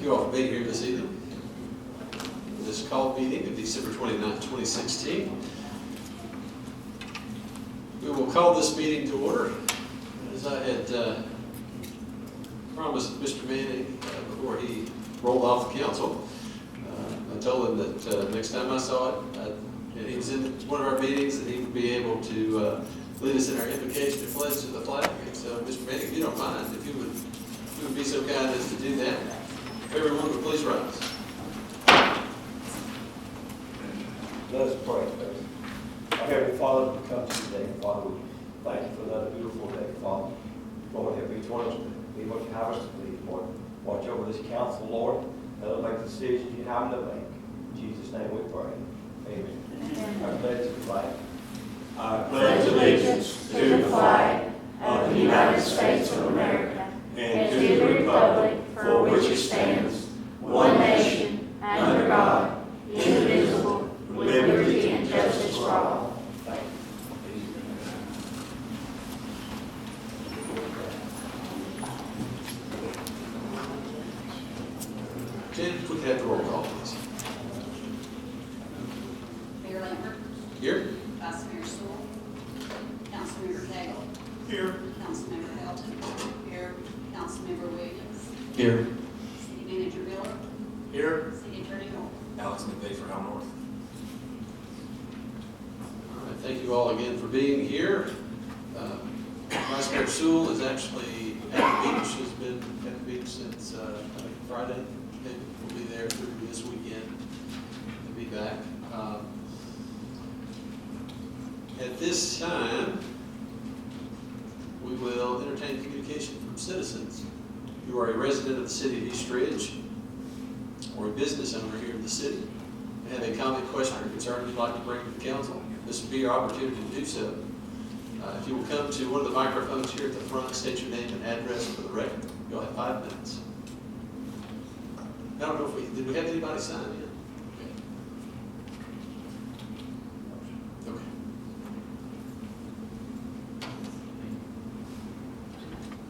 you all for being here this evening. This call meeting of December 29, 2016. We will call this meeting to order. As I had promised Mr. Manning before he rolled off the council, I told him that next time I saw it, and he was in one of our meetings, that he would be able to lead us in our invocation and pledge to the flag. And so, Mr. Manning, if you don't mind, if you would be so kind as to do that. Everyone would please rise. Let us pray, please. Our Heavenly Father, we come to you today, Father, we thank you for another beautiful day, Father. Lord, help each one of us to be what you have us to be, Lord. Watch over this council, Lord. Let them make the decisions you have them to make. In Jesus' name we pray. Amen. I pledge to the flag. I pledge allegiance to the flag of the United States of America and to the republic for which it stands, one nation, under God, indivisible, with liberty and justice for all. Thank you. Jen, if we could have the roll call, please. Mayor Lambert. Here. Vice Mayor Sewell. Councilmember Cagle. Here. Councilmember Helton. Here. Councilmember Williams. Here. City Manager Miller. Here. City Attorney North. Alex McVeigh for Hal North. All right, thank you all again for being here. Vice Mayor Sewell is actually at the beach. She's been at the beach since I think Friday. We'll be there through this weekend to be back. At this time, we will entertain communication from citizens. If you are a resident of the city of East Ridge or a business owner here in the city and have a comment, question, or concern you'd like to bring to the council, this will be your opportunity to do so. If you will come to one of the microphones here at the front, state your name and address for the record. You'll have 5 minutes. I don't know if did we have anybody sign in? Okay.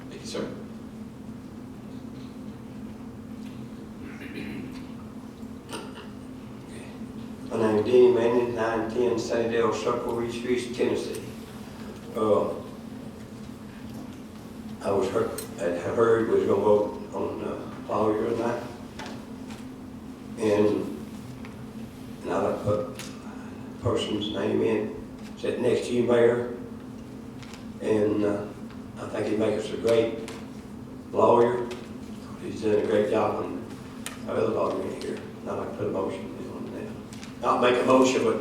Thank you, sir. My name is Denny Manning, 910 Sunnydale Circle, East Ridge, Tennessee. I was heard was going to vote on lawyer tonight, and I put a person's name in, sat next to you, Mayor, and I think he'd make us a great lawyer. He's done a great job on other lawyer in here. And I'd like to put a motion in on that. Not make a motion, but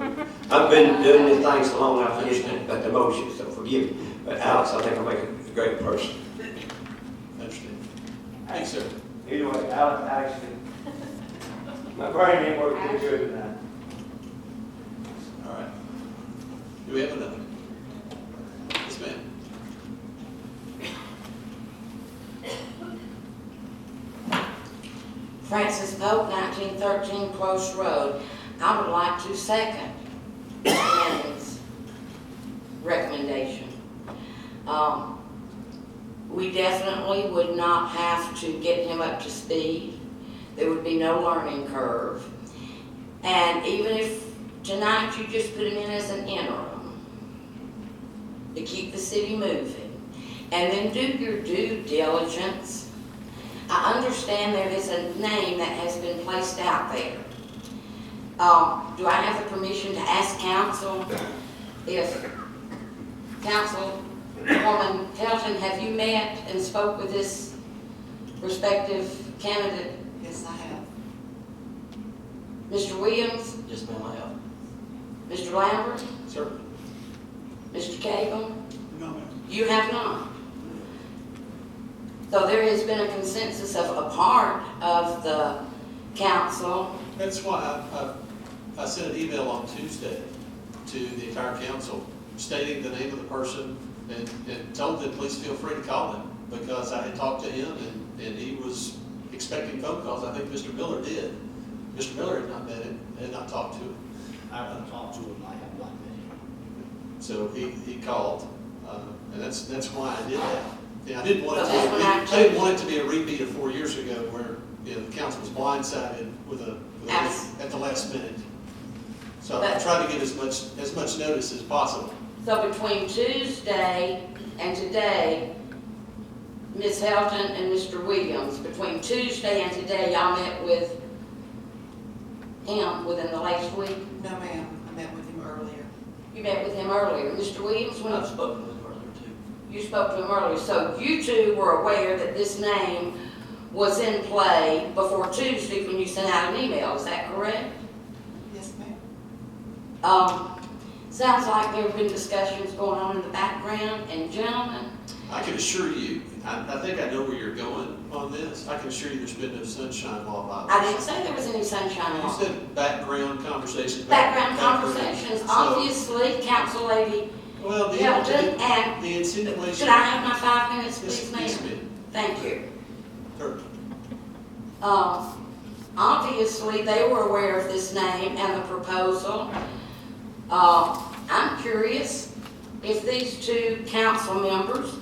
I've been doing this thing so long I forget about the motion, so forgive me. But Alex, I think I'll make a great person. Understand. Thanks, sir. Either way, Alex, my brain ain't working too good tonight. All right. Do we have another? Yes, ma'am. Francis Pope, 1913 Close Road. I would like to second Manning's recommendation. We definitely would not have to get him up to speed. There would be no learning curve. And even if tonight you just put him in as an interim to keep the city moving, and then do your due diligence. I understand there is a name that has been placed out there. Do I have the permission to ask council if Councilwoman Helton, have you met and spoke with this prospective candidate? Yes, I have. Mr. Williams, Yes, ma'am, I have. Mr. Lambert, Sir. Mr. Cagle? No, ma'am. You have not. So there has been a consensus of a part of the council. That's why I sent an email on Tuesday to the entire council stating the name of the person and told them please feel free to call him because I had talked to him and he was expecting phone calls. I think Mr. Miller did. Mr. Miller had not met him, had not talked to him. I haven't talked to him, I have not met him. So he called, and that's why I did that. Yeah, I didn't want it Well, that's when I didn't want it to be a repeat of 4 years ago where the council was blindsided with Yes. at the last minute. So I But- tried to give as much notice as possible. So between Tuesday and today, Ms. Helton and Mr. Williams, between Tuesday and today, y'all met with him within the last week? No, ma'am, I met with him earlier. You met with him earlier. Mr. Williams, when I've spoken with him earlier too. you spoke to him earlier, so you two were aware that this name was in play before Tuesday when you sent out an email, is that correct? Yes, ma'am. Sounds like there have been discussions going on in the background, and gentlemen, I can assure you, I think I know where you're going on this. I can assure you there's been no sunshine law I violation. didn't say there was any sunshine You law. said background conversations. Background conversations, So- obviously, Council Lady Well, Helton, and the insinuation. should I have my 5 minutes, Yes, please, yes, ma'am? ma'am. Thank you. Sure. Obviously, they were aware of this name and the proposal. I'm curious if these two council members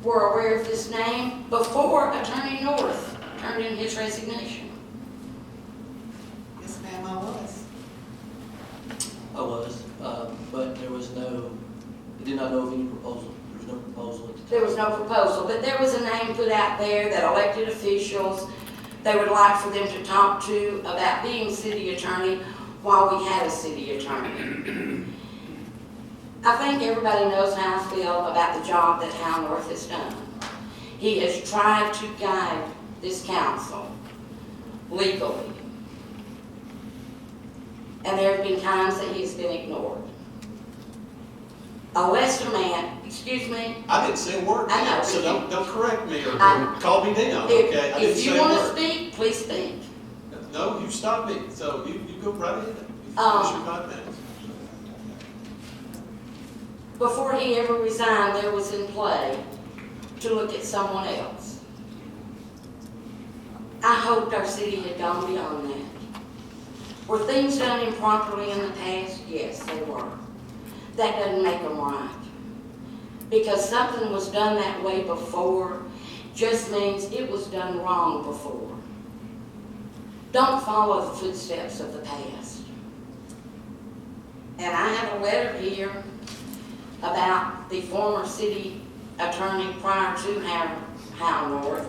were aware of this name before Attorney North turned in his resignation. Yes, ma'am, I was. I was, but there was no, I did not know of any proposal. There was no proposal at the time. There was no proposal, but there was a name put out there that elected officials, they would like for them to talk to about being city attorney while we had a city attorney. I think everybody knows how I feel about the job that Hal North has done. He has tried to guide this council legally. And there have been times that he's been ignored. A lesser man, excuse me, I didn't say a word. I know. So don't correct me or I- call me down, okay? I didn't if say you a want to word. speak, please speak. No, you stopped me, so you go right ahead. You finish your 5 minutes. Before he ever resigned, there was in play to look at someone else. I hoped our city had gone beyond that. Were things done improperly in the past? Yes, they were. That doesn't make them right. Because something was done that way before just means it was done wrong before. Don't follow the footsteps of the past. And I have a letter here about the former city attorney prior to Hal North,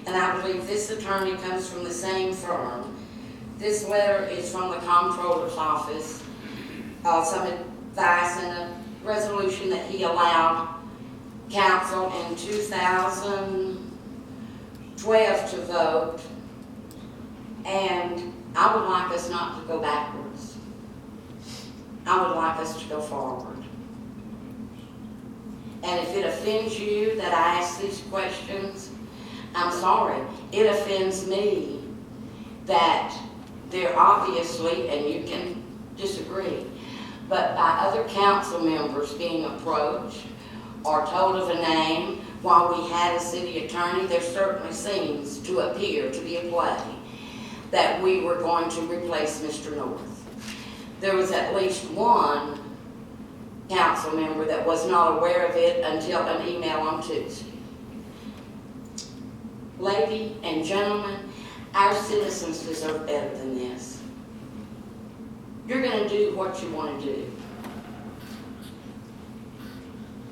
and I believe this attorney comes from the same firm. This letter is from the comptroller's office, some advice and a resolution that he allowed council in 2012 to vote, and I would like us not to go backwards. I would like us to go forward. And if it offends you that I ask these questions, I'm sorry. It offends me that they're obviously, and you can disagree, but by other council members being approached or told of a name while we had a city attorney, there certainly seems to appear to be a play that we were going to replace Mr. North. There was at least one council member that was not aware of it until an email on Tuesday. Lady and gentlemen, our citizens deserve better than this. You're going to do what you want to do.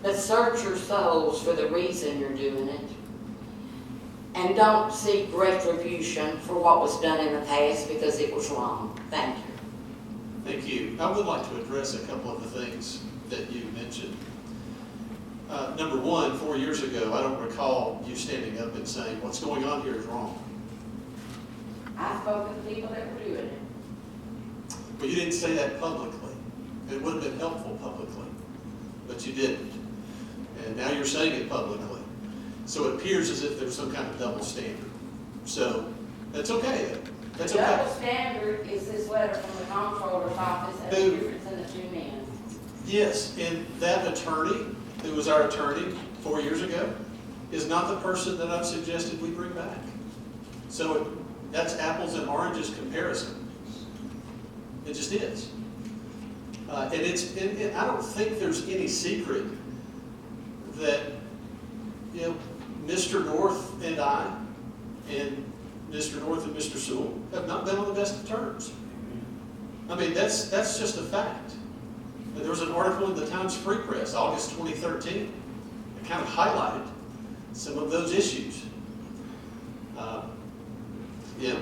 But search your souls for the reason you're doing it. And don't seek retribution for what was done in the past because it was wrong. Thank you. Thank you. I would like to address a couple of the things that you mentioned. Number one, 4 years ago, I don't recall you standing up and saying, what's going on here is wrong. I spoke with the people that were doing it. But you didn't say that publicly. It would have been helpful publicly, but you didn't. And now you're saying it publicly. So it appears as if there's some kind of double standard. So that's okay. That's The okay. double standard is this letter from the comptroller's office and the difference in the two men. Yes, and that attorney, who was our attorney 4 years ago, is not the person that I've suggested we bring back. So that's apples and oranges comparison. It just is. And I don't think there's any secret that, Mr. North and I, and Mr. North and Mr. Sewell have not been on the best of terms. I mean, that's just a fact. There was an article in the Times Free Press, August 2013, that kind of highlighted some of those issues. Yeah.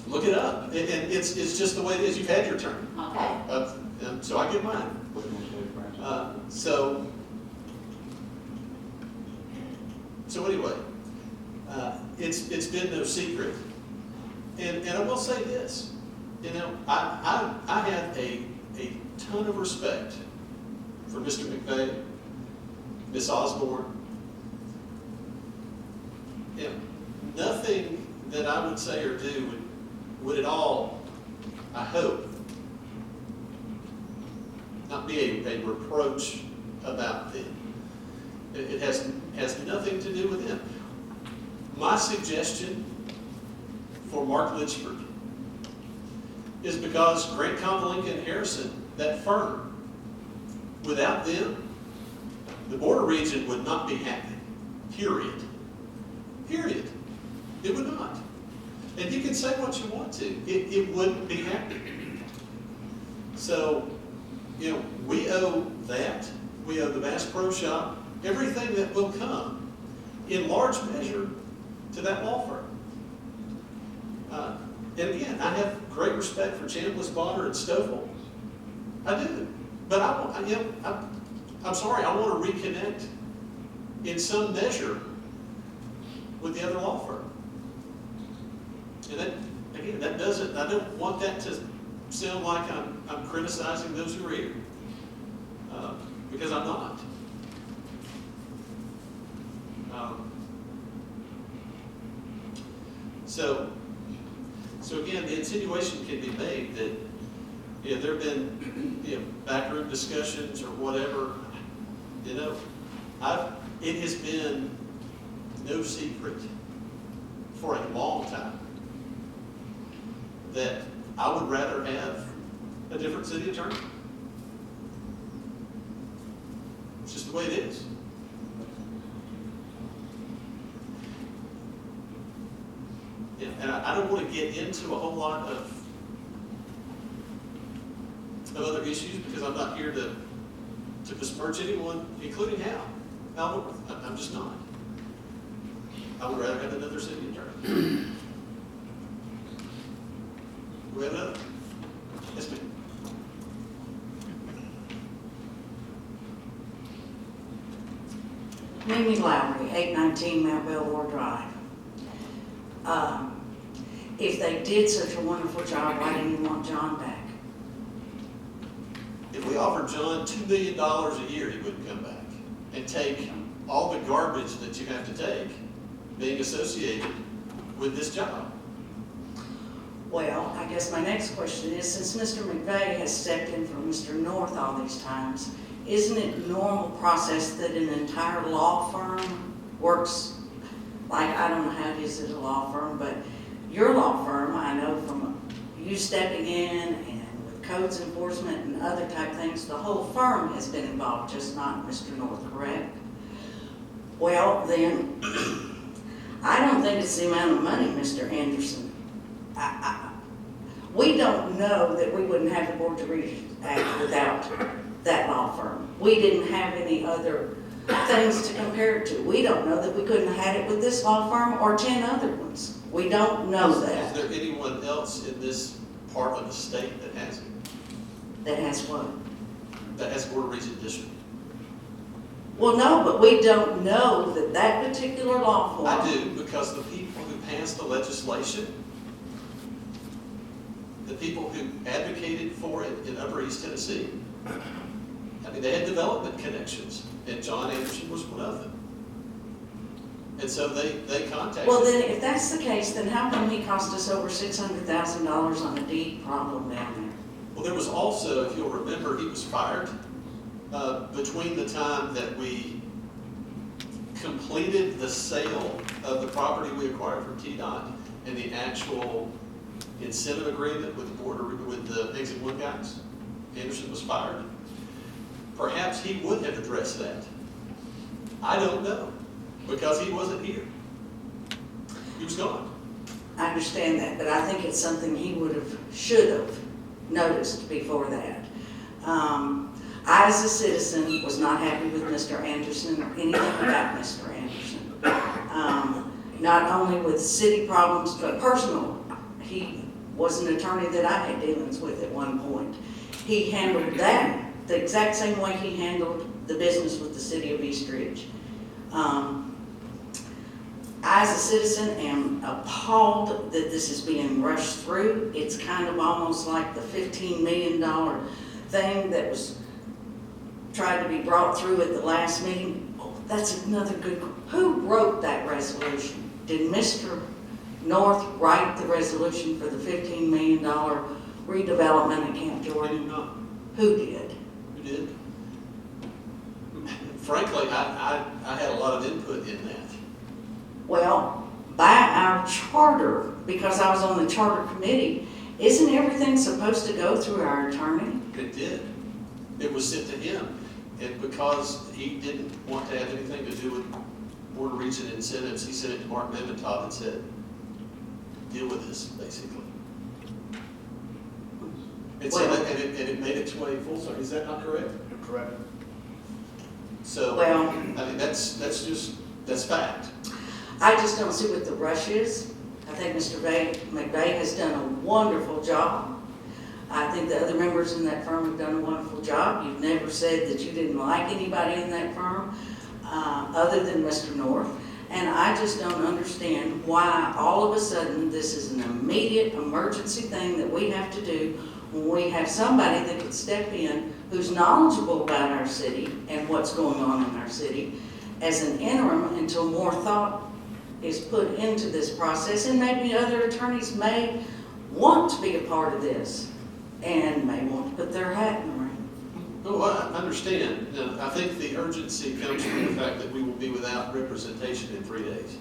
Look it up. And it's just the way it is. You've had your turn. Okay. So I get mine. So anyway, it's been no secret. And I will say this, you know, I have a ton of respect for Mr. McVeigh, Ms. Osborne. You know, nothing that I would say or do would at all, I hope, not be a reproach about them. It has nothing to do with them. My suggestion for Mark Litchford is because Grant, Conley, and Harrison, that firm, without them, the border region would not be happening. Period. Period. It would not. And you can say what you want to. It wouldn't be happening. So, you know, we owe that. We owe the Bass Pro Shop everything that will come, in large measure, to that law firm. And again, I have great respect for Chambliss, Bonner, and Stoffel. I do. But I'm sorry, I want to reconnect in some measure with the other law firm. And that, again, that doesn't, I don't want that to sound like I'm criticizing those who are here. Because I'm not. So again, the insinuation can be made that, you know, there have been, you know, backroom discussions or whatever. You know, it has been no secret for a long time that I would rather have a different city attorney. It's just the way it is. Yeah, and I don't want to get into a whole lot of other issues because I'm not here to besmirch anyone, including Hal. I'm just not. I would rather have another city attorney. We have another? Yes, ma'am. Mimi Lowry, 819 Mount Belvoir Drive. If they did such a wonderful job, why didn't you want John back? If we offered John $2 million a year, he wouldn't come back and take all the garbage that you have to take being associated with this job. Well, I guess my next question is, since Mr. McVeigh has stepped in for Mr. North all these times, isn't it normal process that an entire law firm works, like, I don't know how it is at a law firm, but your law firm, I know from you stepping in and with codes enforcement and other type things, the whole firm has been involved, just not Mr. North, correct? Well, then, I don't think it's the amount of money, Mr. Anderson. We don't know that we wouldn't have the Board to Regents Act without that law firm. We didn't have any other things to compare it to. We don't know that we couldn't have had it with this law firm or 10 other ones. We don't know that. Is there anyone else in this part of the state that has it? That has what? That has Board of Regents district? Well, no, but we don't know that that particular law firm. I do, because the people who passed the legislation, the people who advocated for it in Upper East Tennessee, I mean, they had development connections, and John Anderson was one of them. And so they contacted. Well, then, if that's the case, then how come he cost us over $600,000 on a deed problem down there? Well, there was also, if you'll remember, he was fired between the time that we completed the sale of the property we acquired from TDOT and the actual incentive agreement with the board, with the Exit 1 guys. Anderson was fired. Perhaps he would have addressed that. I don't know, because he wasn't here. He was gone. I understand that, but I think it's something he should have noticed before that. I, as a citizen, was not happy with Mr. Anderson or anything about Mr. Anderson. Not only with city problems, but personal. He was an attorney that I had dealings with at one point. He handled that the exact same way he handled the business with the city of East Ridge. I, as a citizen, am appalled that this is being rushed through. It's kind of almost like the $15 million thing that was tried to be brought through at the last meeting. Oh, that's another good, who wrote that resolution? Did Mr. North write the resolution for the $15 million redevelopment at Camp He did Jordan? not. Who did? Who did? Frankly, I had a lot of input in that. Well, by our charter, because I was on the charter committee, isn't everything supposed to go through our attorney? It did. It was sent to him. And because he didn't want to have anything to do with Board of Regent incentives, he sent it to Mark Meventoff and said, deal with this, basically. And it made its way full circle. Is that not correct? Correct. So, Well- I mean, that's fact. I just don't see what the rush is. I think Mr. McVeigh has done a wonderful job. I think the other members in that firm have done a wonderful job. You've never said that you didn't like anybody in that firm, other than Mr. North. And I just don't understand why all of a sudden this is an immediate emergency thing that we have to do when we have somebody that could step in who's knowledgeable about our city and what's going on in our city as an interim until more thought is put into this process, and maybe other attorneys may want to be a part of this and may want to put their hat in the ring. Oh, I understand. I think the urgency comes from the fact that we will be without representation in 3 days.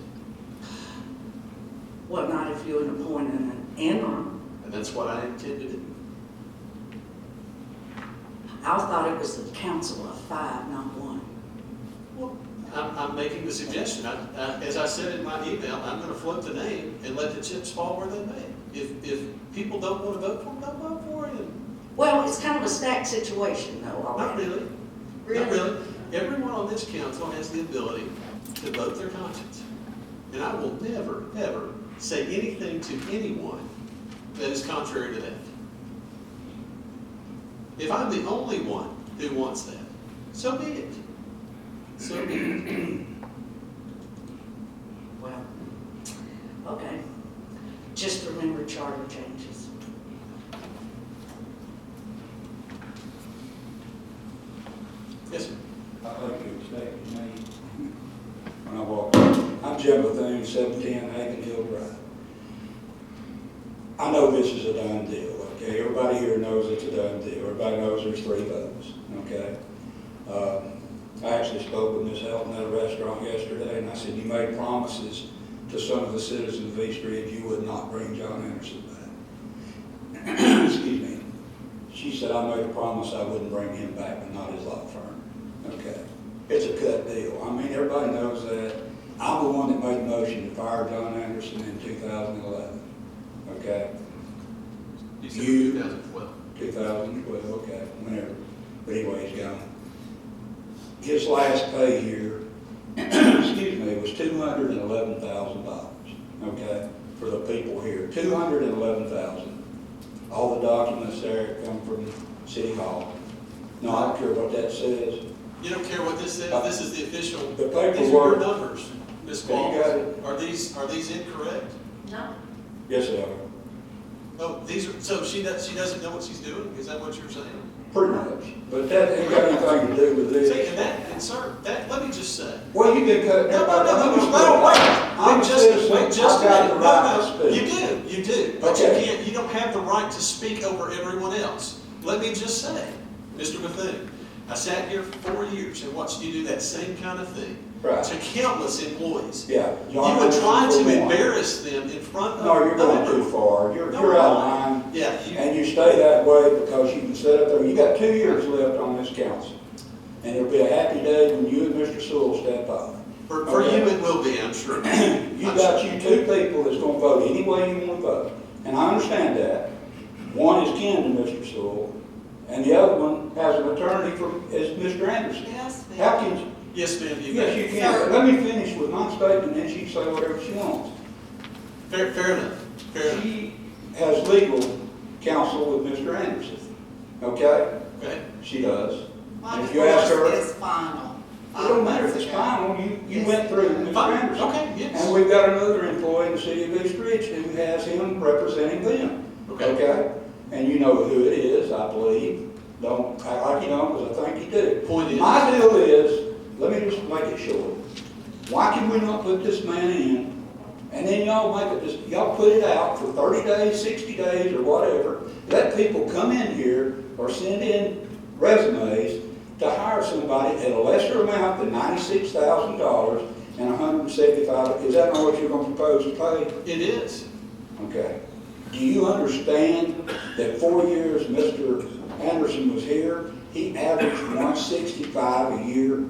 What not if you would appoint an interim? And that's what I intend to do. I thought it was the council of 5, not 1. Well, I'm making the suggestion. As I said in my email, I'm going to float the name and let the chips fall where they may. If people don't want to vote for him, don't vote for him. Well, it's kind of a stacked situation though Not already. really. Not really. Everyone on this council has the ability to vote their conscience. And I will never, ever say anything to anyone that is contrary to that. If I'm the only one who wants that, so be it. So be it. Well, okay. Just remember charter changes. Yes, sir. I'd like to expect me when I walk in. I'm Jim Bethune, 710 Hagen Hill Drive. I know this is a done deal, okay? Everybody here knows it's a done deal. Everybody knows there's 3 votes, okay? I actually spoke with Ms. Helton at a restaurant yesterday, and I said, you made promises to some of the citizens of East Ridge you would not bring John Anderson back. Excuse me. She said, I made a promise I wouldn't bring him back, but not his law firm. Okay. It's a cut deal. I mean, everybody knows that. I'm the one that made the motion to fire John Anderson in 2011. Okay? You said You- 2012. 2012, okay, whenever. But anyway, he's gone. His last pay here, excuse me, was $211,000, okay, for the people here. $211,000. All the documents there come from City Hall. No, I don't care what that says. You don't care what this says? This is the official. The These are your paperwork. numbers, Ms. Yeah, you got Qualls. it. Are these incorrect? No. Yes, they are. Oh, these are, so she doesn't know what she's doing? Is that what you're saying? Pretty much. But that ain't got anything to do with See, this. and that, and sir, that, let me just say. Well, you can cut No, everybody. I'm a wait citizen. just I've a got minute. the right to No, speak. you do, but you Okay. can't, you don't have the right to speak over everyone else. Let me just say, Mr. Bethune, I sat here for 4 years and watched you do that same kind of thing Right. to countless employees. Yeah. You would try to John, embarrass them in front of. No, you're going too everyone. far. You're No, out of I'm not. line. Yeah, And you stay that way because you can sit up there. You got 2 years left on this council. And it'll be a happy day when you and Mr. Sewell step up. For you, it will be, I'm sure. You got you two people that's gonna vote any way you wanna vote, and I understand that. One is kin to Mr. Sewell, and the other one has an attorney as Mr. Anderson. Yes, How can you? Yes, ma'am, you Yes, may. you can, but let me finish with my statement, and she can say whatever she wants. Fair enough, fair enough. She has legal counsel with Mr. Anderson, okay? Okay, She does. my If you ask her- divorce is final. It don't matter if it's final, you went through Mr. fine, Anderson. okay, yes. And we've got another employee in the city of East Ridge who has him representing them. Okay. And you know who it is, I believe. Don't act like you don't, because I think you do. Point is. My deal is, let me just make it short. Why can we not put this man in, and then y'all put it out for 30 days, 60 days, or whatever. Let people come in here or send in resumes to hire somebody at a lesser amount than $96,000 and $175. Is that not what you're going to propose to pay? It is. Okay. Do you understand that 4 years Mr. Anderson was here, he averaged $165 a year?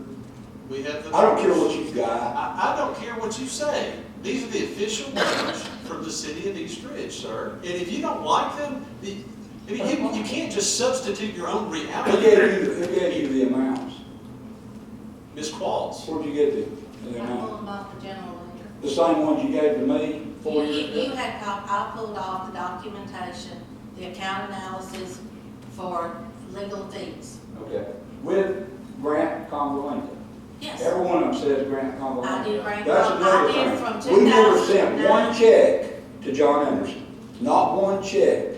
We have the. I don't care what you've got. I don't care what you say. These are the official words from the city of East Ridge, sir. And if you don't like them, you can't just substitute your own Who reality. gave you the amounts? Ms. Qualls. Where'd you get the I amount? pulled them off the general ledger. The same ones you gave to me 4 years You ago? had, I pulled off the documentation, the account analysis for legal fees. Okay. With Grant Convalento. Yes. Every one of them says Grant Convalento. I did Grant That's Convalento. another I did from thing. We never sent 2009. one check to John Anderson. Not one check.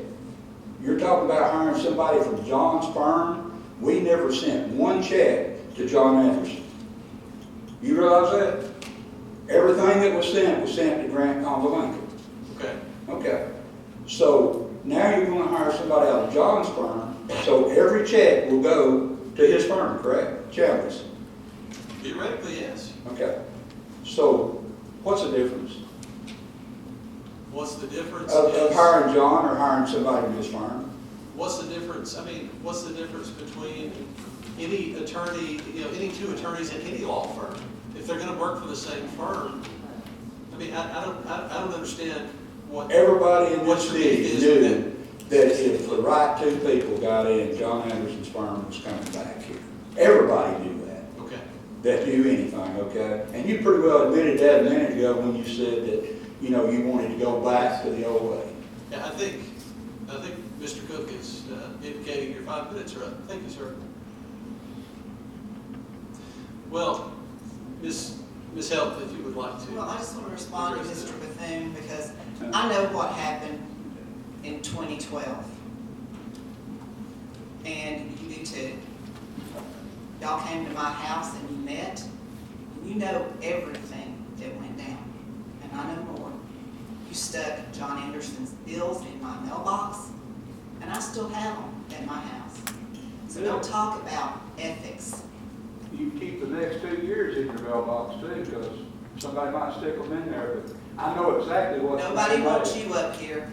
You're talking about hiring somebody from John's firm. We never sent one check to John Anderson. You realize that? Everything that was sent to Grant Convalento. Okay. Okay. So now you're going to hire somebody out of John's firm, so every check will go to his firm, correct? Chandler's. Theoretically, yes. Okay. So what's the difference What's the difference? of is- hiring John or hiring somebody from his firm? What's the difference? I mean, what's the difference between any attorney, any two attorneys in any law firm? If they're gonna work for the same firm, I mean, I don't understand what. Everybody in what this your city beef is knew with that if the right two people got in, John Anderson's firm was coming back here. Everybody knew that. Okay, That knew anything, okay? And you pretty well admitted that a minute ago when you said that, you wanted to go back to the old way. yeah, I think Mr. Cook is indicating your 5 minutes are up. Thank you, sir. Well, Ms. Help, if you would like to. Well, I just want to respond to Mr. Bethune because I know what happened in 2012. And you do too. Y'all came to my house and you met, and you know everything that went down. And I know more. You stuck John Anderson's bills in my mailbox, and I still have them at my house. So don't talk about ethics. You keep the next 2 years in your mailbox too, because somebody might stick them in there, but I know exactly what. Nobody wants you up here.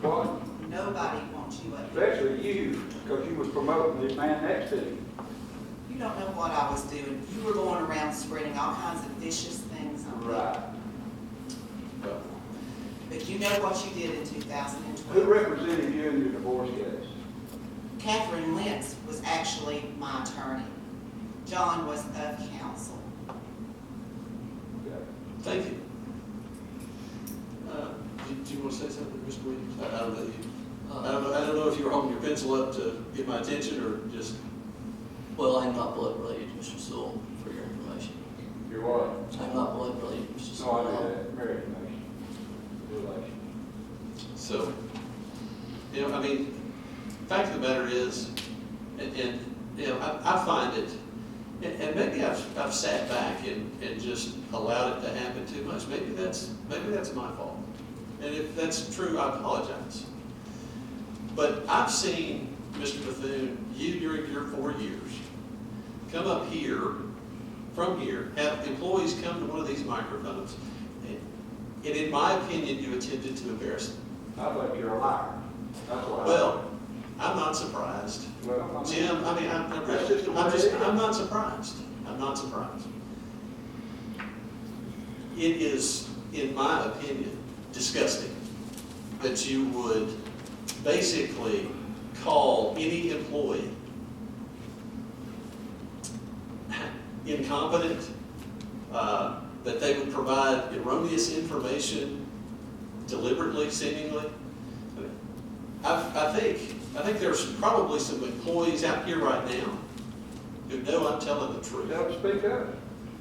What? Nobody wants you up here. Especially you, because you was promoting the man next to you. You don't know what I was doing. You were going around spreading all kinds of vicious things on me. Well, But you know what you did in Who 2012. represented you in your divorce case? Catherine Lentz was actually my attorney. John was of counsel. Okay. thank you. Do you want to say something, Mr. Williams? I don't know. I don't know if you were holding your pencil up to get my attention or just. Well, I'm not blood related to Mr. Sewell, for your information. You're what? I'm not blood related to Mr. Sewell. No, I knew that, marriage relation. So, I mean, fact of the matter is, and I find it, and maybe I've sat back and just allowed it to happen too much. Maybe that's my fault. And if that's true, I apologize. But I've seen, Mr. Bethune, you during your 4 years, come up here, from here, have employees come to one of these microphones, and in my opinion, you attempted to embarrass them. I think you're a liar. That's why. Well, I'm not surprised. Well, I mean, Jim, I mean, I'm not surprised. I'm not surprised. it is, in my opinion, disgusting that you would basically call any employee incompetent, that they would provide erroneous information deliberately, seemingly. I think there's probably some employees out here right now who know I'm telling the truth. They'll speak up.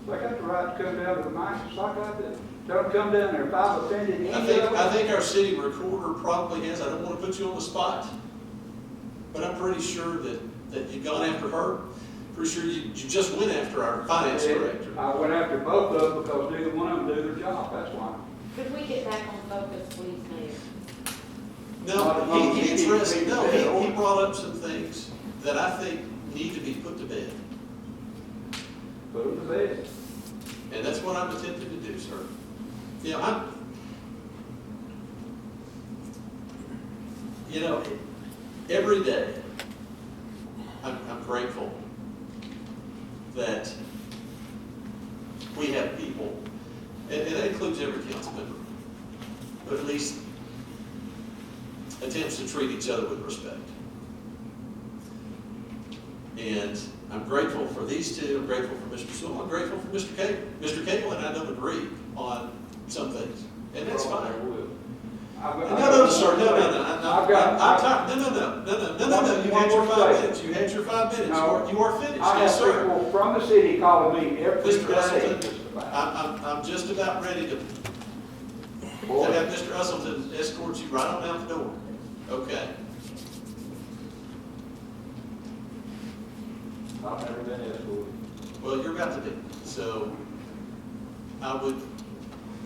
They got the right to come down to the mic just like I did. Tell them to come down there if I've offended any of them. I think our city recorder probably has. I don't want to put you on the spot, but I'm pretty sure that you've gone after her. Pretty sure you just went after our finance director. I went after both of them because neither one of them do their job, that's why. Could we get back on focus, please, Mayor? No, he brought up some things that I think need to be put to bed. Put them to bed. And that's what I'm attempting to do, sir. Every day, I'm grateful that we have people, and that includes every council member, but at least attempts to treat each other with respect. And I'm grateful for these two. I'm grateful for Mr. Sewell. I'm grateful for Mr. Cable. Mr. Cable and I don't agree on some things, and that's fine. No, sir, no. You had your 5 minutes. You had your 5 minutes. You are finished. I Yes, have sir. people from the city calling me every Mr. day. Russellton, just about. I'm just about ready to have Mr. Russellton escort you right on out the door. Okay. I've never been escorted. Well, you're about to be. So I would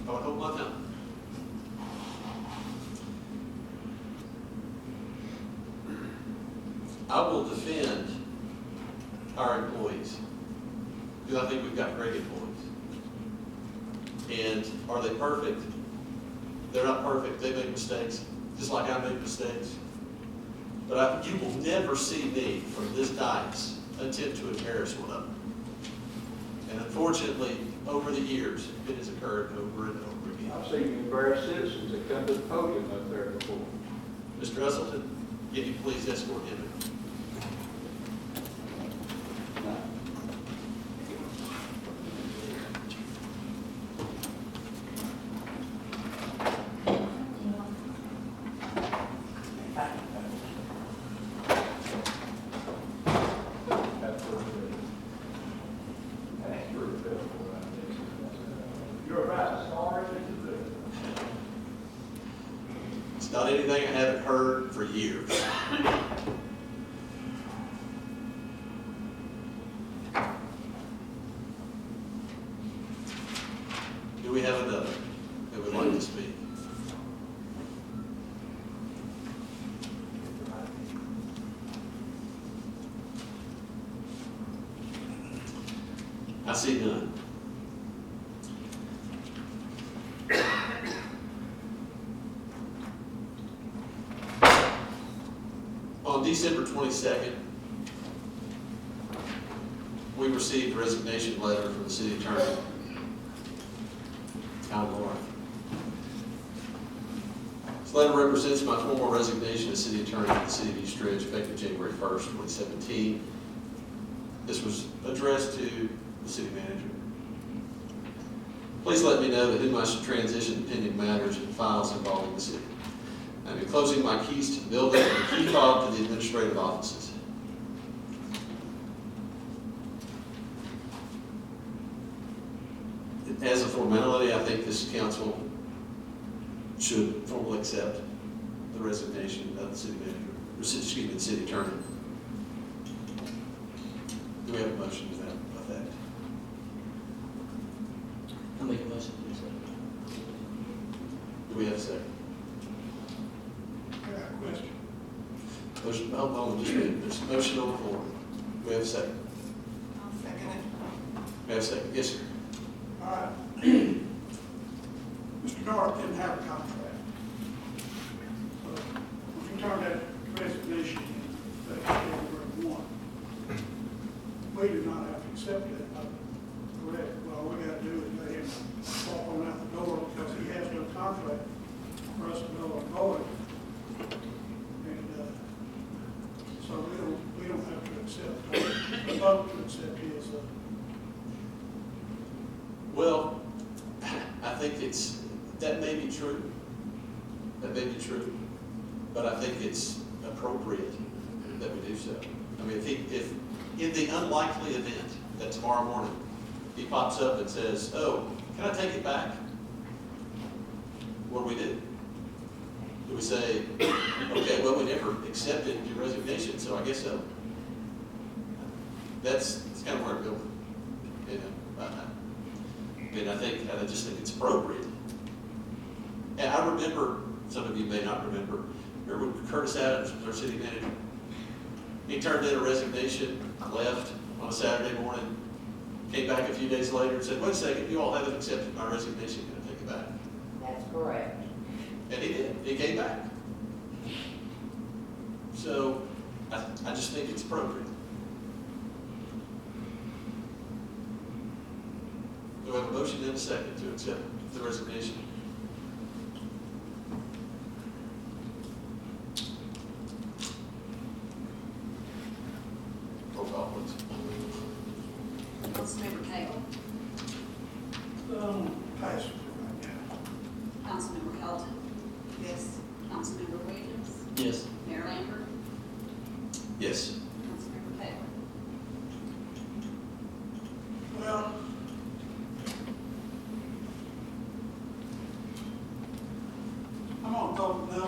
hold my tongue. I will defend our employees because I think we've got great employees. And are they perfect? They're not perfect. They make mistakes, just like I make mistakes. But you will never see me from this dais attempt to embarrass one of them. And unfortunately, over the years, it has occurred over and over again. I've seen you embarrass citizens that come to the podium up there before. Mr. Russellton, can you please escort him in? It's not anything I haven't heard for years. Do we have another that would like to speak? I see none. On December 22nd, we received a resignation letter from the city attorney, Al North. This letter represents my formal resignation as city attorney of the city of East Ridge effective January 1st, 2017. This was addressed to the city manager. Please let me know that in my transition pending matters and files involving the city, I'm enclosing my keys to the building and the key fob to the administrative offices. As a formality, I think this council should formally accept the resignation of the city manager, or excuse me, the city attorney. Do we have a motion to that effect? I'll make a motion to do so. Do we have a second? I got a question. Motion, hold on, just a minute. There's a motion on the floor. Do we have a second? I'll second it. We have a second. Yes, sir. All right. Mr. North didn't have a contract. If you turn that resignation in, that's January 1, we do not have to accept that. Correct. Well, all we got to do is let him walk on vote to accept his, Well, I think that may be true. That may be true. But I think it's appropriate that we do so. I mean, if in the unlikely event that tomorrow morning he pops up and says, oh, can I take it back? What do? Do we say, okay, well, we never accepted your resignation, so I guess so? That's kind of where I'm going. You know, I just think it's appropriate. And I remember, some of you may not remember when Curtis Adams was our city manager. He turned in a resignation, left on a Saturday morning, came back a few days later and said, wait a second, you all haven't accepted my resignation, can I take it back? That's correct. And he did, he came back. So, I just think it's appropriate. Do we have a motion and a second to accept the resignation? Roll call, please. Councilmember Cagle. pass. Councilmember Felton. Yes. Councilmember Williams. Yes. Mayor Lambert. Yes. Councilmember Cagle. Well, I'm gonna vote no.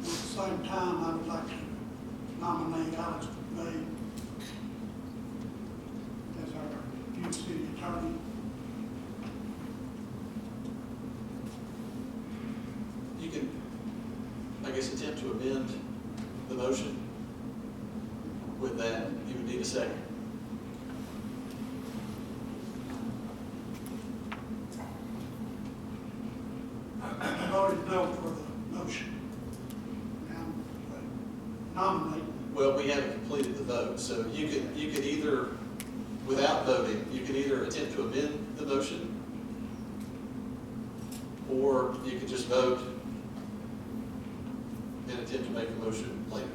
At the same time, I would like to nominate Alex McVeigh as our new city attorney. You can, I guess, attempt to amend the motion. With that, you would need a second. I voted no for the motion. Now, nominate. Well, we haven't completed the vote, so you could either, without voting, you can either attempt to amend the motion, or you could just vote and attempt to make a motion later.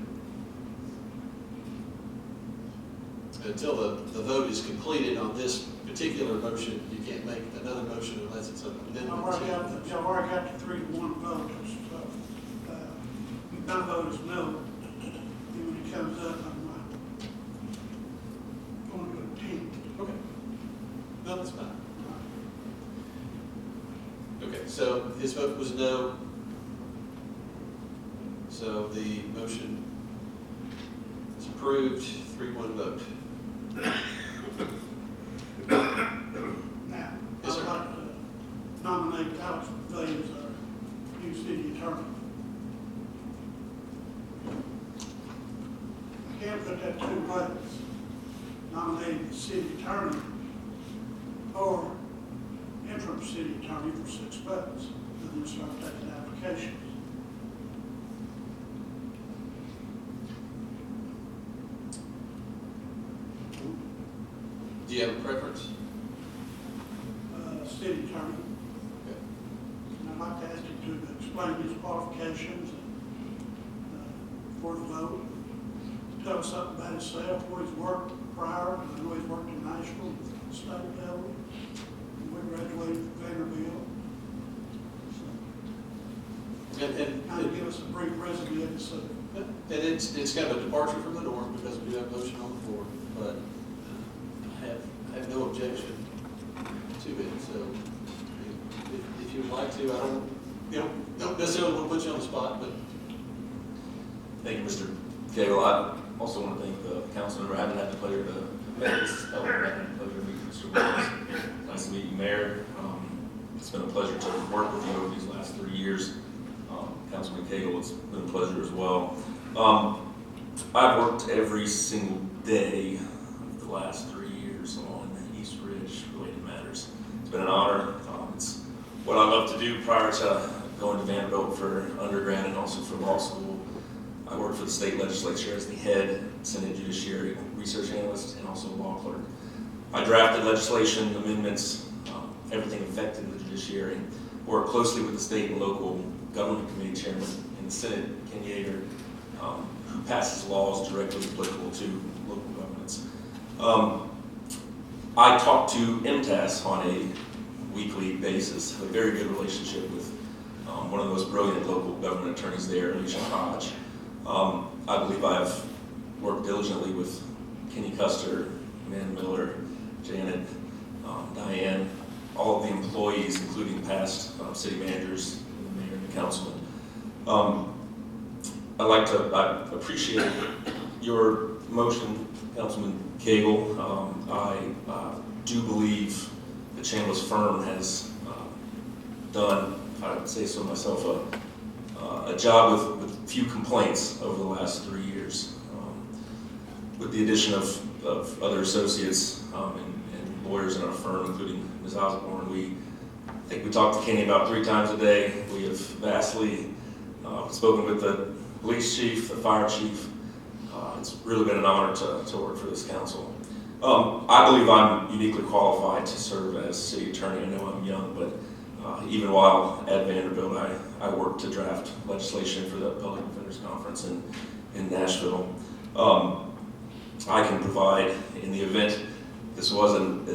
Until the vote is completed on this particular motion, you can't make another motion unless it's an amendment. I've already got the 3-1 vote, so, my vote is no. And when it comes up, I'm going to go to 10. Okay. No, that's fine. Okay, so his vote was no. So the motion is approved, 3-1 vote. Now, Yes, sir. I'd like to nominate Alex McVeigh as our new city attorney. I can't put that two ways, nominating the city attorney or interim city attorney for 6 months, and then start taking applications. Do you have a preference? City attorney. Okay. And I'd like to ask him to explain his qualifications for the vote. Tell us something about himself, where he's worked prior. I know he's worked in Nashville, state level. We graduated from Vanderbilt. And Kind of give us a brief resume of himself. it's kind of a departure from the norm because we do have a motion on the floor, but I have no objection to it, so if you would like to, I don't necessarily want to put you on the spot, but. Thank you, Mr. Cagle. I also want to thank the council member. I haven't had the pleasure to meet this fellow. I haven't had the pleasure to meet Mr. Williams. Nice to meet you, Mayor. It's been a pleasure to work with you over these last 3 years. Councilman Cagle, it's been a pleasure as well. I've worked every single day of the last 3 years on East Ridge related matters. It's been an honor. It's what I love to do prior to going to Vanderbilt for undergrad and also for law school. I worked for the state legislature as the head Senate Judiciary Research Analyst and also law clerk. I drafted legislation, amendments, everything affecting the judiciary. Worked closely with the state and local government committee chairman in the Senate, Ken Yeager, who passes laws directly applicable to local governments. I talk to MTAS on a weekly basis, have a very good relationship with one of the most brilliant local government attorneys there, Alicia Hodge. I believe I've worked diligently with Kenny Custer, Amanda Miller, Janet, Diane, all of the employees, including past city managers, the mayor, and the councilman. I appreciate your motion, Councilman Cagle. I do believe the Chambliss firm has done, I would say so myself, a job with few complaints over the last 3 years. With the addition of other associates and lawyers in our firm, including Ms. Osborne, I think we talk to Kenny about 3 times a day. We have vastly spoken with the police chief, the fire chief. It's really been an honor to work for this council. I believe I'm uniquely qualified to serve as city attorney. I know I'm young, but even while at Vanderbilt, I worked to draft legislation for the Public Defenders Conference in Nashville. I can provide, in the event this was an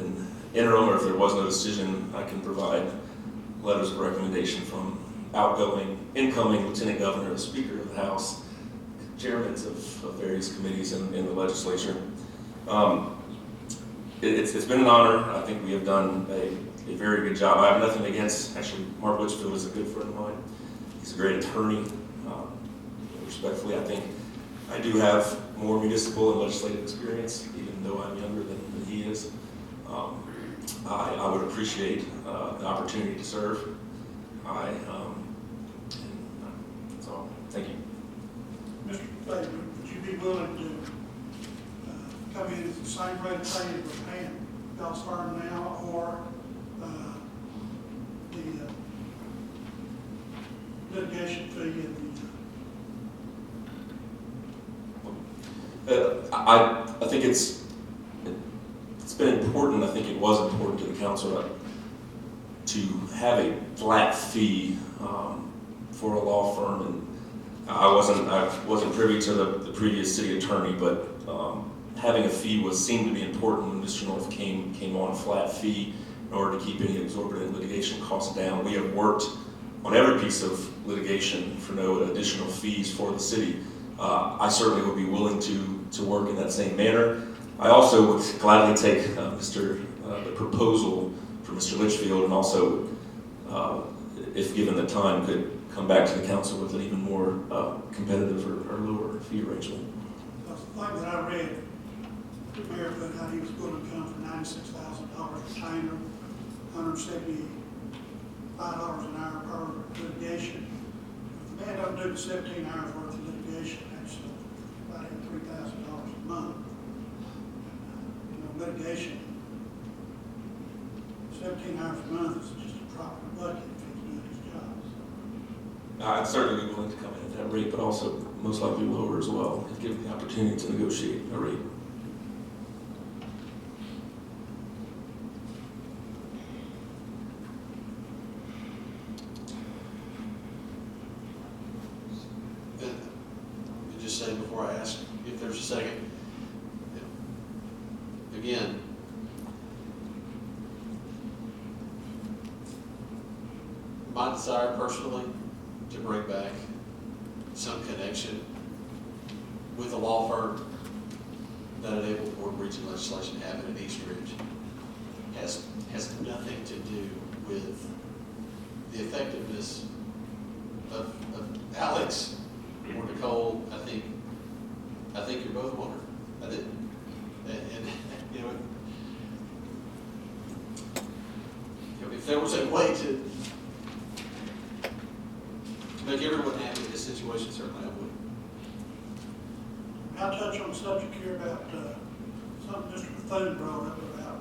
interim or if there was no decision, I can provide letters of recommendation from outgoing, incoming Lieutenant Governor, the Speaker of the House, chairmen of various committees in the legislature. It's been an honor. I think we have done a very good job. I have nothing against, actually, Mark Litchfield is a good friend of mine. He's a great attorney. Respectfully, I think I do have more municipal and legislative experience, even though I'm younger than he is. I would appreciate the opportunity to serve. That's all. Thank you. Mr. Baker, would you be willing to come in at the same rate of pay that we're paying y'all's firm now, or the litigation fee and I think it's been important. I think it was important to the council to have a flat fee for a law firm, and I wasn't privy to the previous city attorney, but having a fee seemed to be important when Mr. North came on a flat fee in order to keep any exorbitant litigation costs down. We have worked on every piece of litigation for no additional fees for the city. I certainly would be willing to work in that same manner. I also would gladly take the proposal for Mr. Litchfield, and also, if given the time, could come back to the council with an even more competitive or lower fee arrangement. the thing that I read, the mayor put out he was going to come for $96,000 retainer, $175 an hour per litigation. If the man doesn't do the 17 hours worth of litigation, that's about $3,000 a month. Litigation, 17 hours a month is just a drop in the bucket if he's doing his job. I'd certainly be willing to come in at that rate, but also most likely lower as well, if given the opportunity to negotiate a rate. Let me just say before I ask if there's a second. Again, my desire personally to bring back some connection with a law firm that enabled board breaching legislation to happen in East Ridge has nothing to do with the effectiveness of Alex or Nicole. I think you're both wonderful. I did. And you know, if there was a way to make everyone happy in this situation, certainly I would. I'll touch on the subject here about something Mr. Bethune brought up about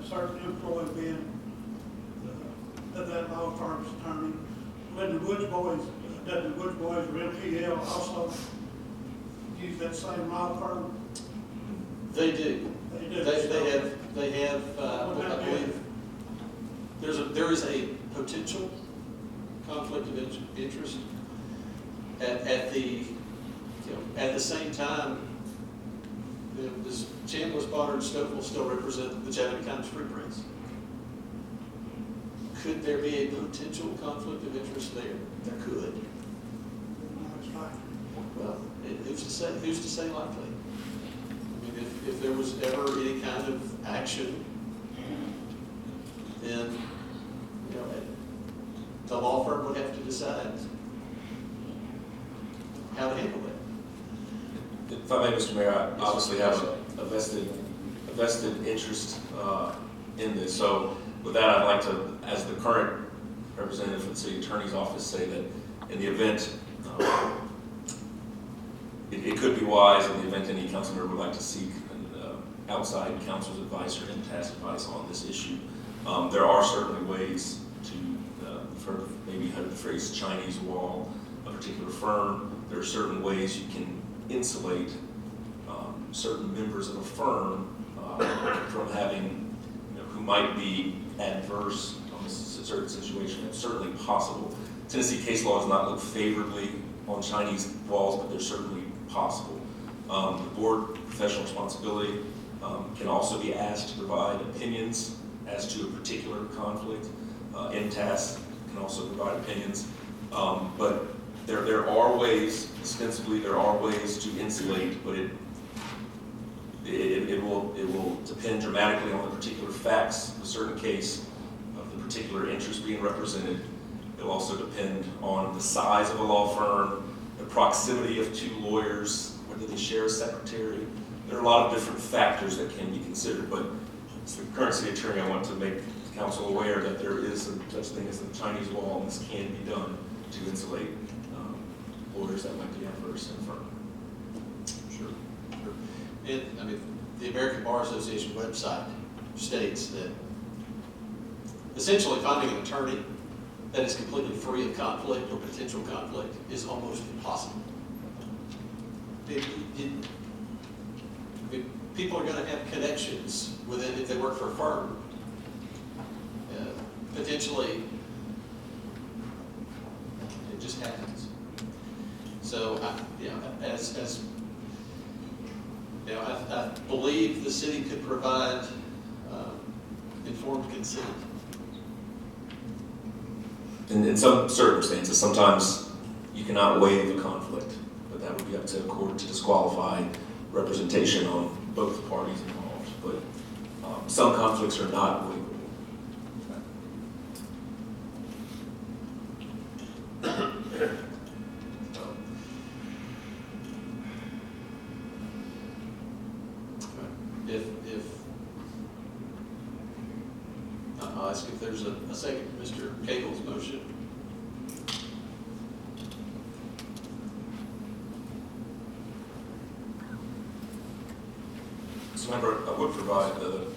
certain employees being of that law firm's attorney. When the Woods Boys, Dudley Woods Boys or MPL also use that same law firm. They do. They do. They have. I believe there is a potential conflict of interest at the same time, does Chambliss, Bonner, and Stokeville still represent the Chatham County Free Press? Could there be a potential conflict of interest there? There could. No, it's like, Well, who's to say likely? I mean, if there was ever any kind of action, then, you know, the law firm would have to decide how to handle that. If I may, Mr. Mayor, I obviously have a vested interest in this. So with that, I'd like to, as the current representative for the city attorney's office, say that in the event, it could be wise in the event any council member would like to seek an outside counsel's advice or in-task advice on this issue. There are certainly ways to, maybe heard the phrase Chinese wall, a particular firm. There are certain ways you can insulate certain members of a firm from having, who might be adverse on a certain situation. It's certainly possible. Tennessee case law does not look favorably on Chinese walls, but they're certainly possible. The board professional responsibility can also be asked to provide opinions as to a particular conflict. MTAS can also provide opinions, but there are ways, ostensibly there are ways to insulate, but it will depend dramatically on the particular facts of a certain case, of the particular interest being represented. It will also depend on the size of a law firm, the proximity of two lawyers, whether they share a secretary. There are a lot of different factors that can be considered, but as the current city attorney, I want to make the council aware that there is such thing as the Chinese wall, and this can be done to insulate lawyers that might be adverse in a firm. Sure. And, I mean, the American Bar Association website states that essentially finding an attorney that is completely free of conflict or potential conflict is almost impossible. People are going to have connections within, if they work for a firm, potentially, it just happens. So, I believe the city could provide informed consent. In some circumstances, sometimes you cannot waive a conflict, but that would be up to a court to disqualify representation on both parties involved. But some conflicts are not waivable. I'll ask if there's a second to Mr. Cagle's motion. So, member, I would provide the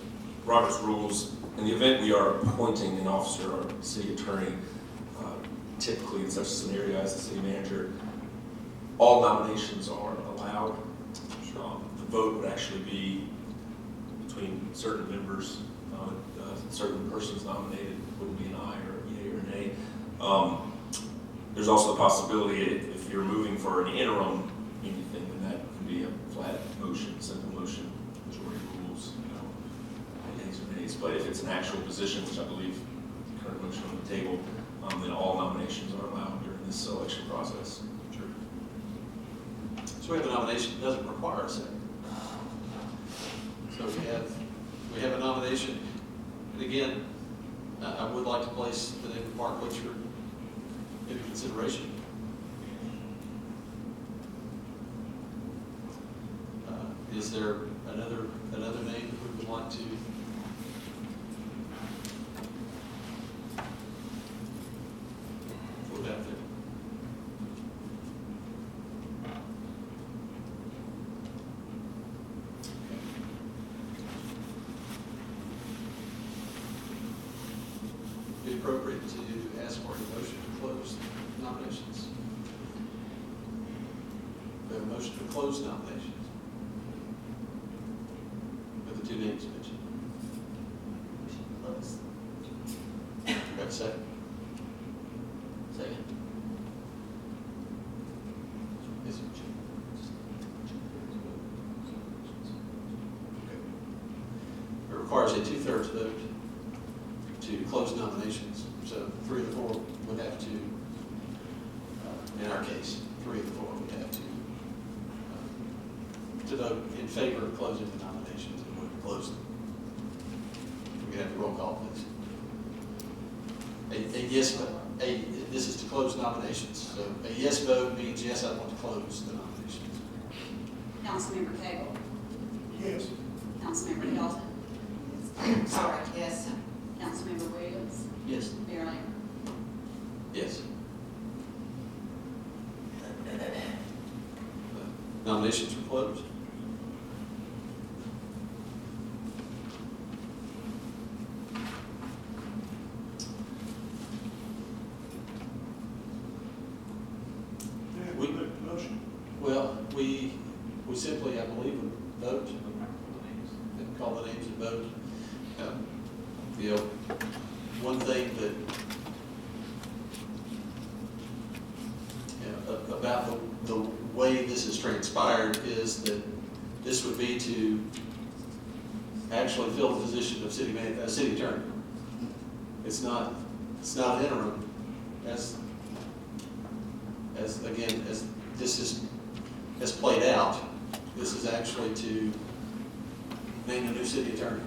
Robert's rules. In the event we are appointing an officer or city attorney, typically in such a scenario as the city manager, all nominations are allowed. The vote would actually be between certain members. Certain persons nominated wouldn't be an aye or a yea or a nay. There's also the possibility if you're moving for an interim anything, then that can be a flat motion, simple motion, majority rules, yeas or nays. But if it's an actual position, which I believe the current motion on the table, then all nominations are allowed during this selection process. Sure. So we have a nomination that doesn't require a second. So we have a nomination. And again, I would like to place the name of Mark Litcher into consideration. Is there another name that we would like to put out there? Be appropriate to ask for a motion to close nominations. We have a motion to close nominations with the two names mentioned. Close. We have a second. Second. Is it? requires a 2/3 vote to close nominations. So 3 of the 4 would have to, in our case, 3 of the 4 would have to vote in favor of closing the nominations and would close them. We have a roll call, please. A yes vote, this is to close nominations. So a yes vote means yes, I want to close the nominations. Councilmember Cagle. Yes. Councilmember Hilton. Sorry, yes. Councilmember Williams. Yes. Mayor Lambert. Yes. Nominations are closed. We make the motion. Well, we simply, I believe, would vote and call the names and vote. You know, one thing that, about the way this has transpired is that this would be to actually fill the position of city attorney. It's not an interim, as this has played out. This is actually to name a new city attorney.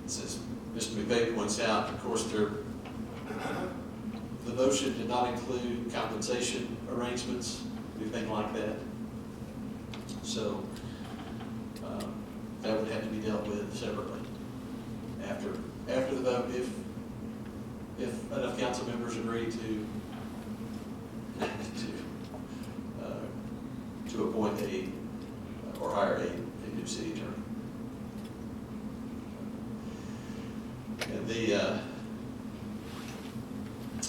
As Mr. McVeigh points out, of course, the motion did not include compensation arrangements, anything like that. So that would have to be dealt with separately after the vote, if enough council members agree to appoint or hire a new city attorney.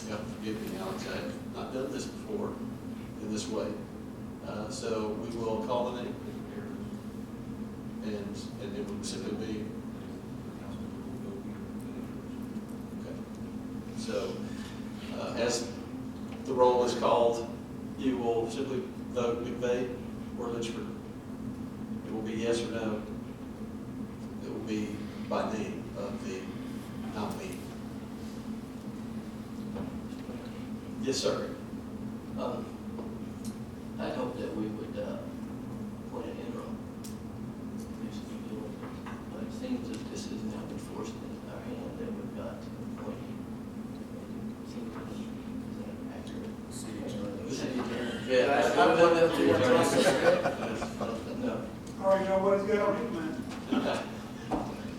And forgive me, Alex, I've not done this before in this way. So we will call the name, and it would simply be, okay. So as the roll is called, you will simply vote McVeigh or Litchford. It will be yes or no. It will be by name of the nominee. Yes, sir. I hope that we would appoint an interim. But it seems that this is now been forced in our hand that we've got to appoint. Is that accurate? City attorney. Yeah, I've done that to your No. I already know what it's got on his mind.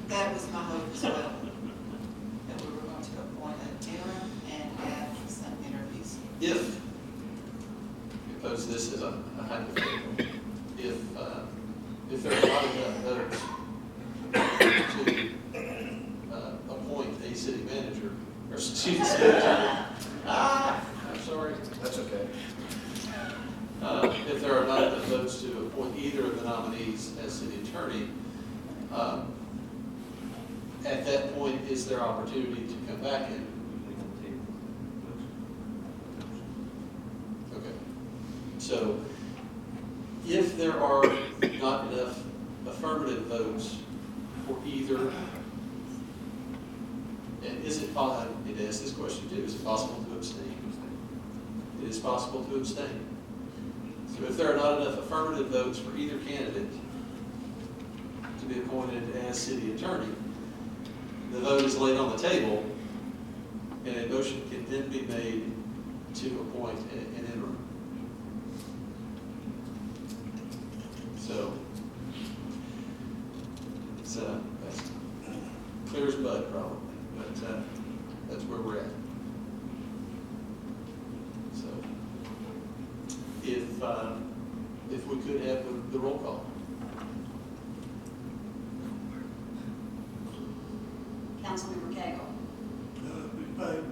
That was my hope as well, that we were going to appoint an interim and have some interviews. If you pose this as a hypothetical, if there are not enough votes to appoint a city manager, or excuse me, city attorney. I'm sorry. That's okay. If there are not enough votes to appoint either of the nominees as city attorney, at that point, is there opportunity to come back in? Okay. So if there are not enough affirmative votes for either, and is it possible, I need to ask this question too, is it possible to abstain? It is possible to abstain. So if there are not enough affirmative votes for either candidate to be appointed as city attorney, the vote is laid on the table, and a motion can then be made to appoint an interim. So it's that's clear as mud, probably, but that's where we're at. So if we could have the roll call. Councilmember Cagle. McVeigh.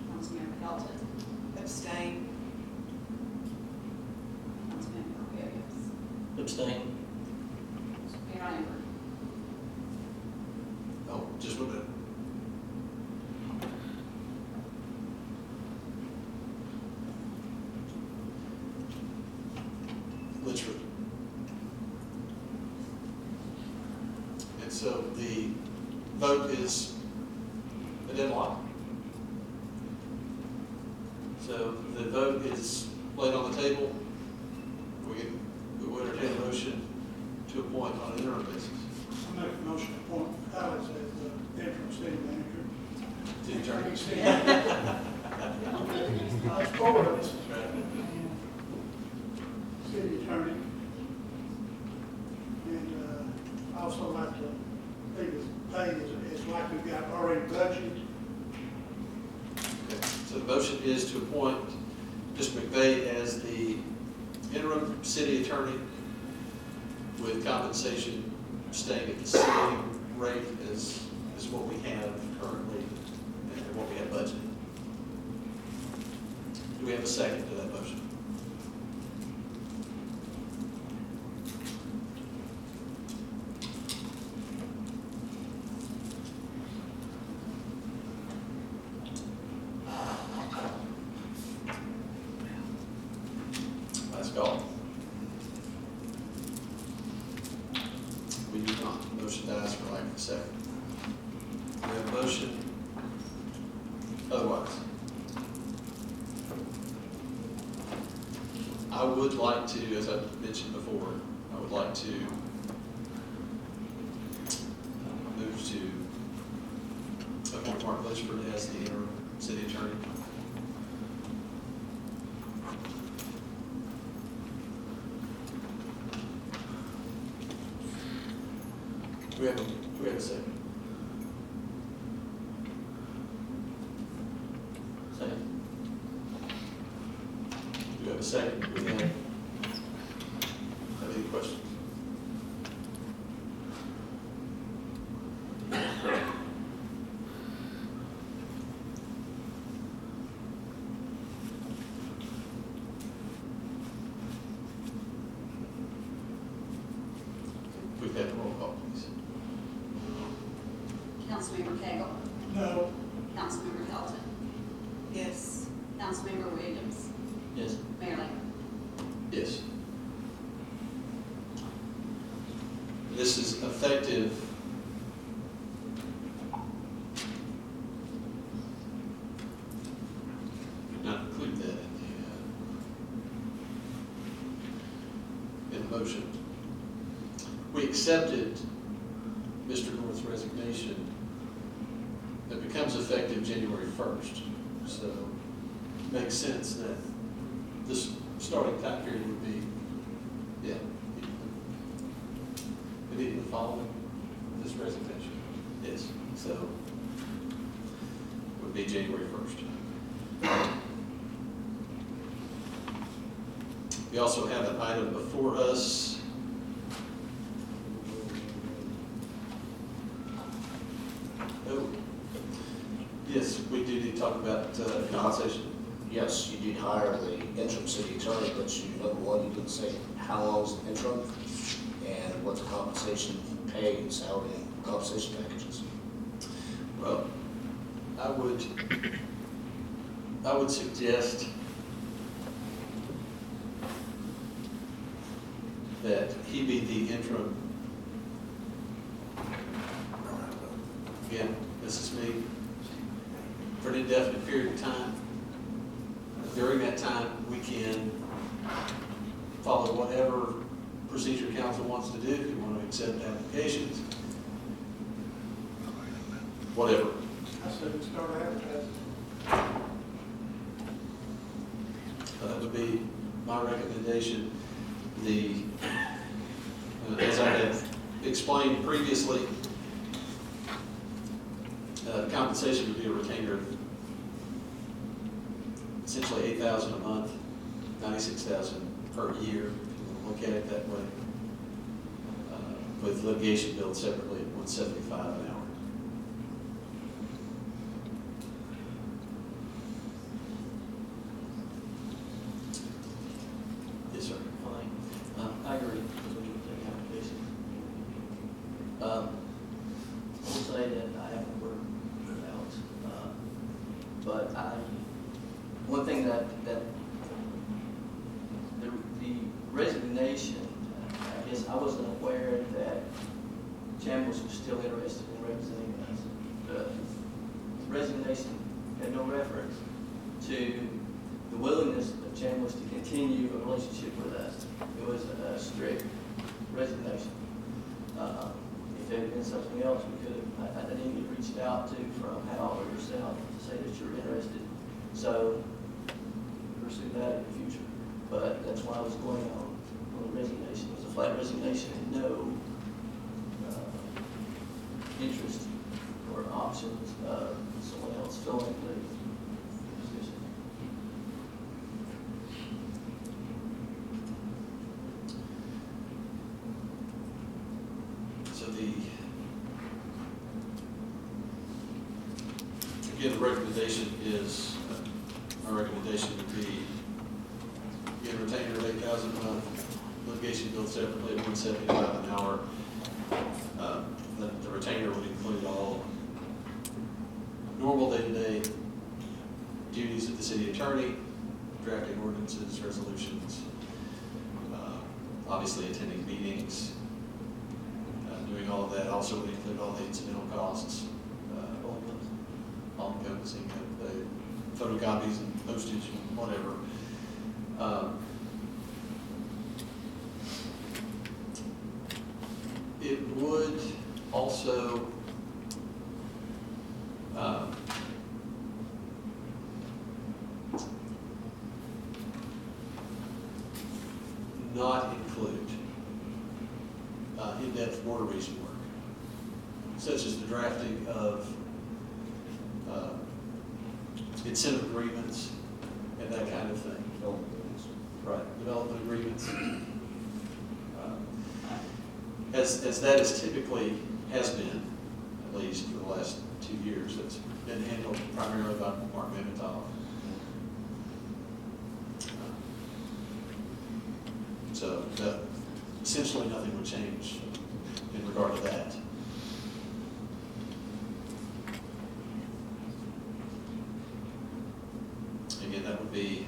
Councilmember Hilton. Abstain. Councilmember Williams. Abstain. Mayor Lambert. Litchford. And so the vote is a deadlock. So the vote is laid on the table. We will entertain a motion to appoint on an interim basis. I make a motion to appoint Alex as the interim city manager. City attorney. I was forward of this. City attorney. And I also like to think his pay is like we've got already budgeted. Okay. So the motion is to appoint Mr. McVeigh as the interim city attorney with compensation staying at the same rate as what we have currently and what we have budgeted. Do we have a second to that motion? Last call. We do not. Motion dies for lack of a second. We have a motion. Otherwise. I would like to, as I mentioned before, I would like to move to appoint Mark Litchford as the interim city attorney. Do we have a second? Second. Do we have a second? Do we have any questions? We've had a roll call, please. Councilmember Cagle. No. Councilmember Hilton. Yes. Councilmember Williams. Yes. Mayor Lambert. Yes. This is effective did not include that in the motion. We accepted Mr. North's resignation that becomes effective January 1st. So it makes sense that this starting time period would be, yeah, immediately following this resignation. Yes, so it would be January 1st. We also have an item before us. Oh, yes, we do need to talk about compensation. Yes, you did hire the interim city attorney, but you, number one, you didn't say how long is the interim and what the compensation pay and salary and compensation packages. Well, I would suggest that he be the interim. Again, this is me, for an indefinite period of time. During that time, we can follow whatever procedure council wants to do. If you want to accept applications, whatever. I said we start advertising. That would be my recommendation. As I have explained previously, compensation would be a retainer of essentially $8,000 a month, $96,000 per year, if you want to look at it that way. With litigation billed separately at $175 an hour. Yes, sir. Fine. I agree with what you think, application. I will say that I haven't worked with Alex, but one thing that the resignation, I guess I wasn't aware that Chambliss was still interested in representing us. The resignation had no reference to the willingness of Chambliss to continue a relationship with us. It was a strict resignation. If it had been something else, we could have, I didn't get reached out to from Hal or yourself to say that you're interested. So pursue that in the future. But that's why I was going on the resignation. It was a flat resignation and no interest or options of someone else filling the position. So again, the recommendation is, our recommendation would be, again, retainer of 8,000 a month, litigation billed separately at $175 an hour. The retainer would include all normal day-to-day duties of the city attorney, drafting ordinances, resolutions, obviously attending meetings, doing all of that. Also would include all the incidental costs, all encompassing the photocopies and postage and whatever. It would also not include in-depth border region work, such as the drafting of incentive agreements and that kind of thing. Right, development agreements. As that is typically has been, at least for the last 2 years, it's been handled primarily by Mark Governmental. So essentially nothing would change in regard to that. Again, that would be,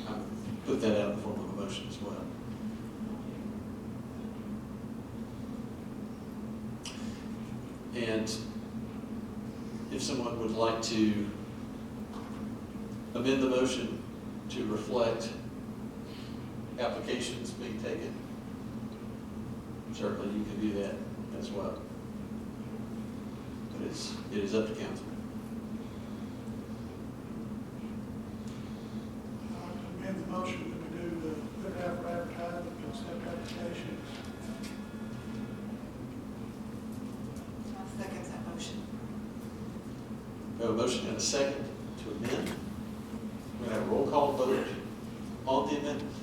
I would put that out in the form of a motion as well. And if someone would like to amend the motion to reflect applications being taken, certainly you can do that as well. But it is up to council. I'd like to amend the motion that we do put it out for advertisement to accept applications. I'll second that motion. We have a motion and a second to amend. We're going to have a roll call vote on the amendment.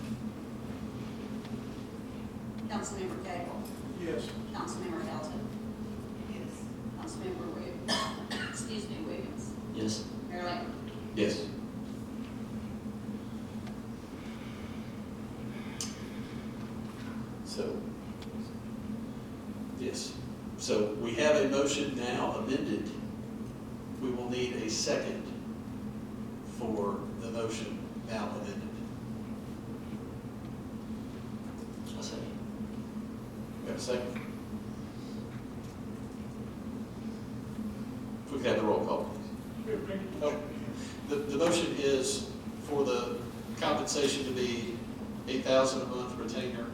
Councilmember Cagle. Yes. Councilmember Hilton. Yes. Councilmember Williams. Excuse me, Williams. Yes. Mayor Lambert. Yes. So, yes. So we have a motion now amended. We will need a second for the motion now amended. I'll say. We have a second? If we could have the roll call, please. Oh, the motion is for the compensation to be $8,000 a month retainer,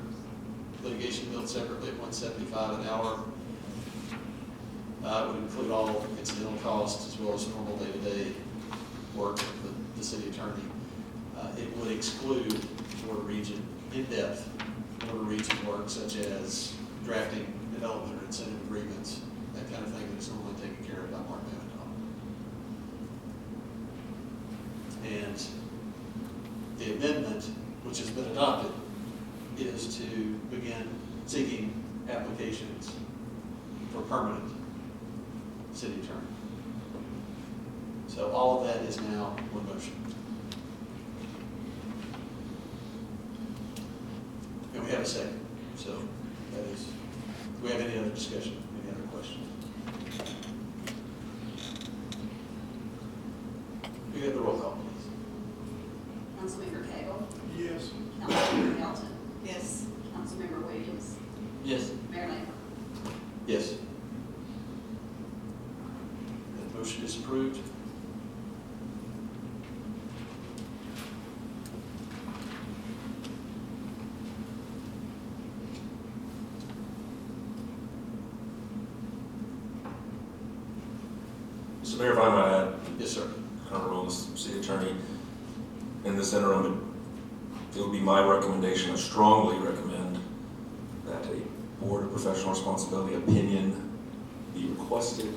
litigation billed separately at $175 an hour. It would include all incidental costs as well as normal day-to-day work of the city attorney. It would exclude border region, in-depth border region work such as drafting development or incentive agreements, that kind of thing that is normally taken care of by Mark Governmental. And the amendment, which has been adopted, is to begin seeking applications for permanent city attorney. So all of that is now one motion. And we have a second. So that is, do we have any other discussion, any other questions? We have the roll call, please. Councilmember Cagle. Councilmember Williams, Yes. Mayor Lambert. Yes. That motion is approved. Mr. Mayor, if I might add, Yes, sir. current role as city attorney, in this interim, it would be my recommendation, I strongly recommend that a board of professional responsibility opinion be requested,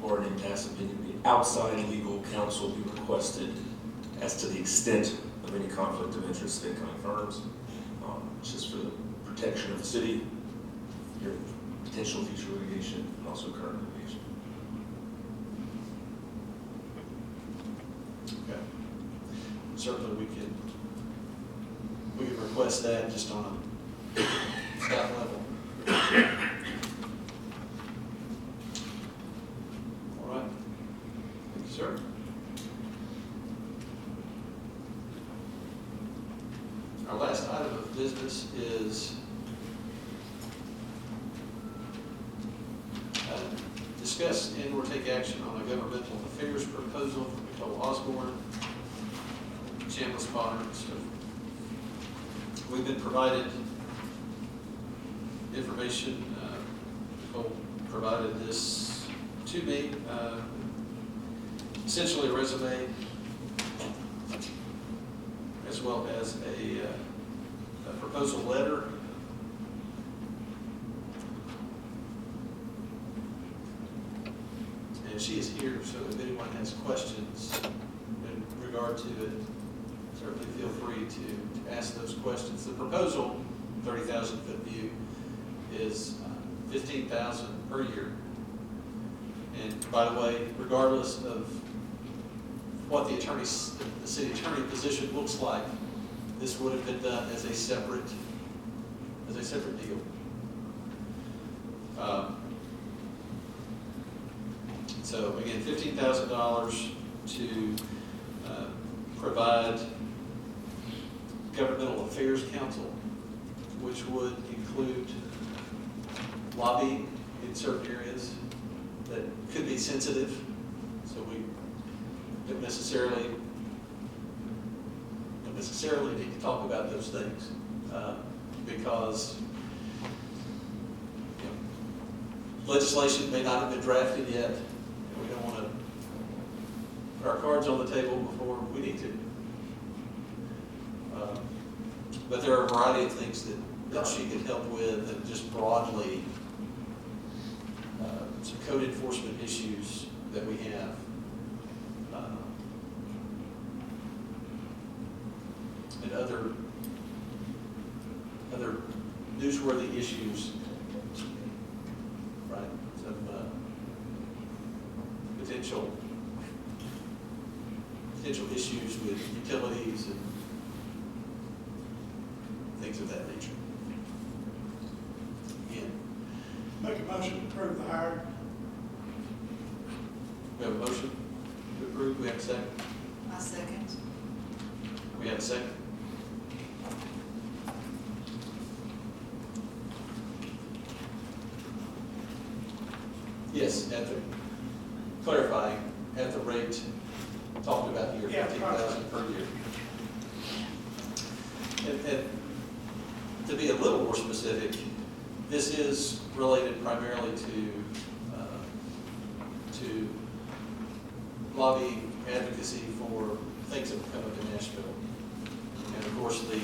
or an in-task opinion be outside legal counsel be requested as to the extent of any conflict of interest in incoming firms, just for the protection of the city, your potential future litigation, and also current litigation. Okay. Certainly, we can request that just on a staff level. All right. Thank you, sir. Our last item of business is discuss and/or take action on a governmental affairs proposal from Nicole Osborne, Chambliss Potter. So we've been provided information. Nicole provided this to me. Essentially a resume, as well as a proposal letter. And she is here, so if anyone has questions in regard to it, certainly feel free to ask those questions. The proposal, 30,000 foot view, is $15,000 per year. And by the way, regardless of what the city attorney position looks like, this would have been done as a separate deal. So again, $15,000 to provide governmental affairs counsel, which would include lobbying in certain areas that could be sensitive. So we don't necessarily need to talk about those things because legislation may not have been drafted yet, and we don't want to put our cards on the table before we need to. But there are a variety of things that she could help with, and just broadly some code enforcement issues that we have. And other newsworthy issues, right? Some potential issues with utilities and things of that nature. Again, Make a motion to approve the hire. we have a motion to approve. We have a second. I second. We have a second. Yes, clarifying, at the rate talked about here, Yeah, 15,000 per year. And to be a little more specific, this is related primarily to lobbying advocacy for things that will come up in Nashville. And of course, the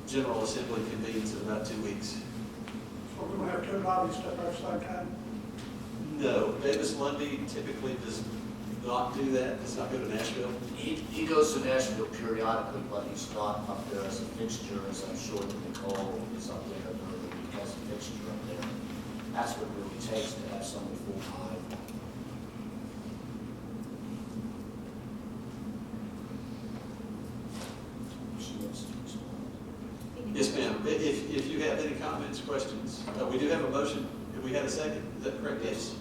General Assembly convenes in about 2 weeks. So we're gonna have two lobbies up there at the same time. No, Davis Lundy typically does not do that, does not go to Nashville. He goes to Nashville periodically, but he's not up there as a fixture, as I'm sure that Nicole is up there, or he has a fixture up there. That's what it really takes to have someone full-time. She wants to respond. Yes, ma'am. If you have any comments, questions, we do have a motion. Have we had a second? Is that correct? Yes.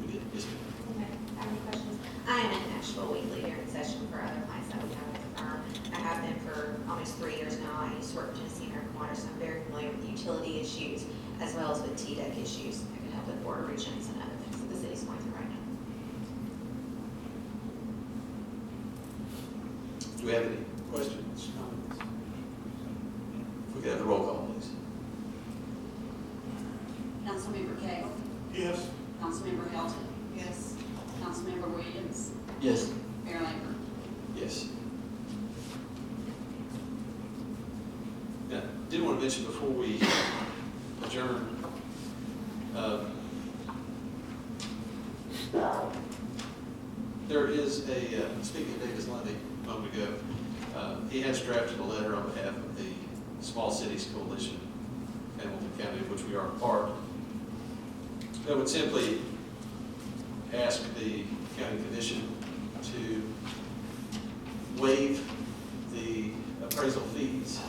We did. Yes, ma'am. Okay, I have any questions? I am in Nashville weekly during session for other clients that we have at the firm. I have been for almost 3 years now. I used to work for Tennessee American Water, so I'm very familiar with utility issues as well as with TDEC issues. I can help with border regions and other things that the city's going through right now. Do we have any questions, comments? If we could have the roll call, please. Councilmember Cagle? Yes. Councilmember Hilton? Yes. Councilmember Williams? Yes. Mayor Lambert? Yes. Now, did want to mention before we adjourn, there is a, speaking of Davis Lundy a moment ago, he has drafted a letter on behalf of the Small Cities Coalition, Hamilton County, of which we are a part, that would simply ask the county commission to waive the appraisal fees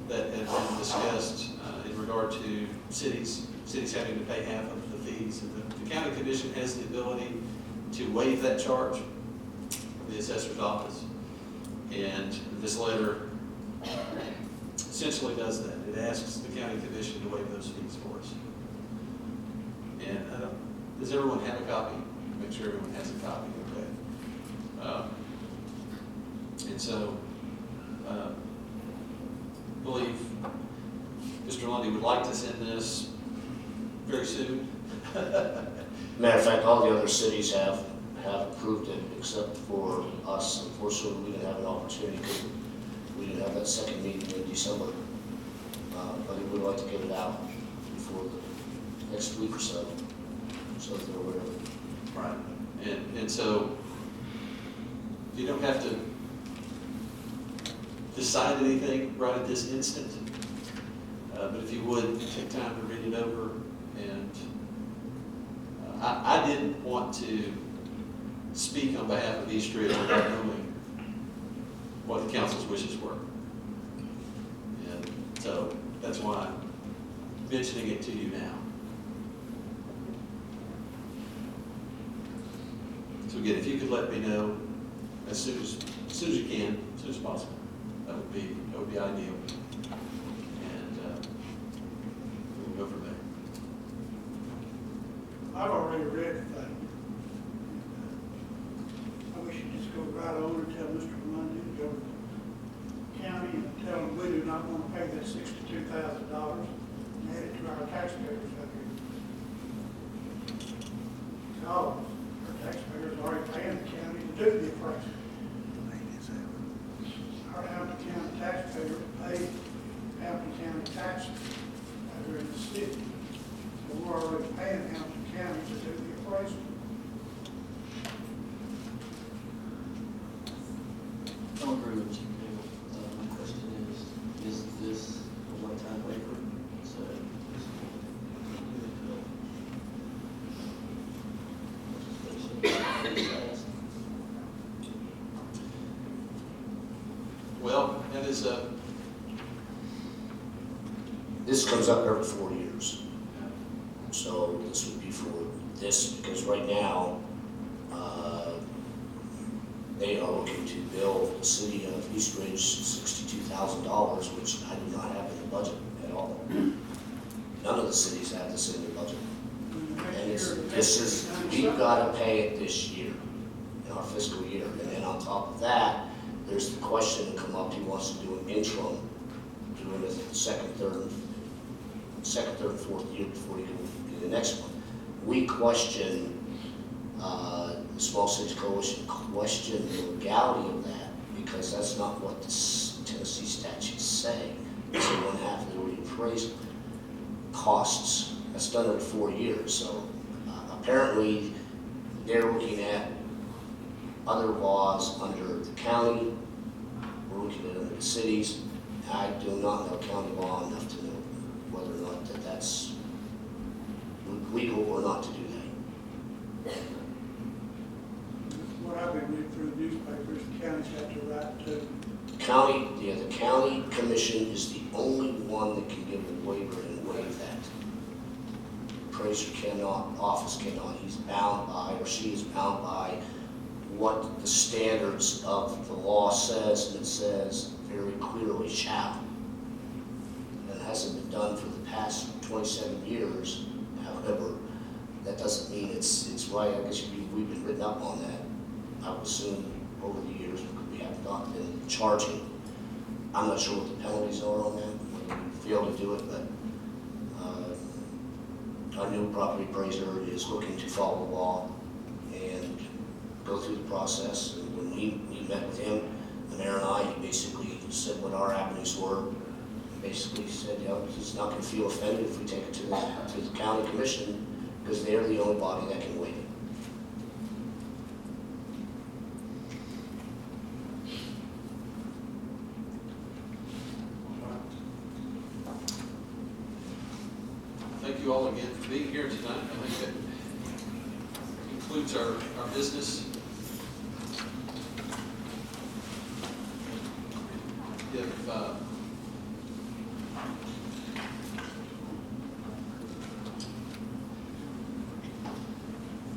that have been discussed in regard to cities having to pay half of the fees. And the county commission has the ability to waive that charge from the assessor's office. And this letter essentially does that. It asks the county commission to waive those fees for us. And does everyone have a copy? Make sure everyone has a copy, okay? And so, I believe Mr. Lundy would like to send this very soon. Matter of fact, all the other cities have approved it, except for us. Unfortunately, we didn't have an opportunity because we didn't have that second meeting in December. But we would like to get it out before the next week or so, so that they're aware of it. Right. And so, you don't have to decide anything right at this instant. But if you would, take time to read it over. And I didn't want to speak on behalf of East Ridge without knowing what the council's wishes were. And so that's why I'm mentioning it to you now. So again, if you could let me know as soon as you can, as soon as possible, that would be ideal. And we'll go from there. I've already read the thing. I wish you'd just go right over and tell Mr. Lundy to go to the county and tell him we do not want to pay that $62,000 and add it to our taxpayers up here. So, our taxpayers are already paying the county to do the appraisal. Our Hamilton County taxpayers pay Hamilton County taxes out here in the city. So we're already paying Hamilton County to do the appraisal. I agree with you, Bill. The question is this a one-time waiver? So, Well, that is This comes up every 4 years. So this would be for this, because right now, they are looking to bill the city of East Ridge $62,000, which I do not have in the budget at all. None of the cities have this in their budget. And we've got to pay it this year, in our fiscal year. And then on top of that, there's the question that come up, he wants to do an interim, doing it the second, third, and fourth year before you go to the next one. We question, the Small Cities Coalition question the legality of that, because that's not what the Tennessee statutes say. It's 1/2 of the reappraisal costs. That's done every 4 years, so apparently they're looking at other laws under the county. We're looking at other cities. I do not know county law enough to know whether or not that's legal or not to do that. What I've been reading through the newspapers, the counties have to write to. The county commission is the only one that can give a waiver and waive that. Appraiser cannot, office cannot, he's bound by, or she is bound by what the standards of the law says, and it says very clearly shall. And it hasn't been done for the past 27 years. However, that doesn't mean it's right. I guess we've been written up on that. I would assume over the years we have not been charging. I'm not sure what the penalties are on that, when we fail to do it, but our new property appraiser is looking to follow the law and go through the process. And when we met with him, the mayor and I, he basically said what our avenues were. Basically said, you know, he's not going to feel offended if we take it to the county commission, because they're the only body that can waive it. Thank you all again for being here tonight. I think that concludes our business.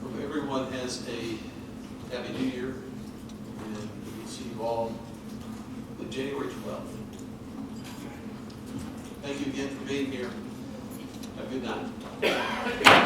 Hope everyone has a happy new year, and we'll see you all on January 12th. Thank you again for being here. Have a good night.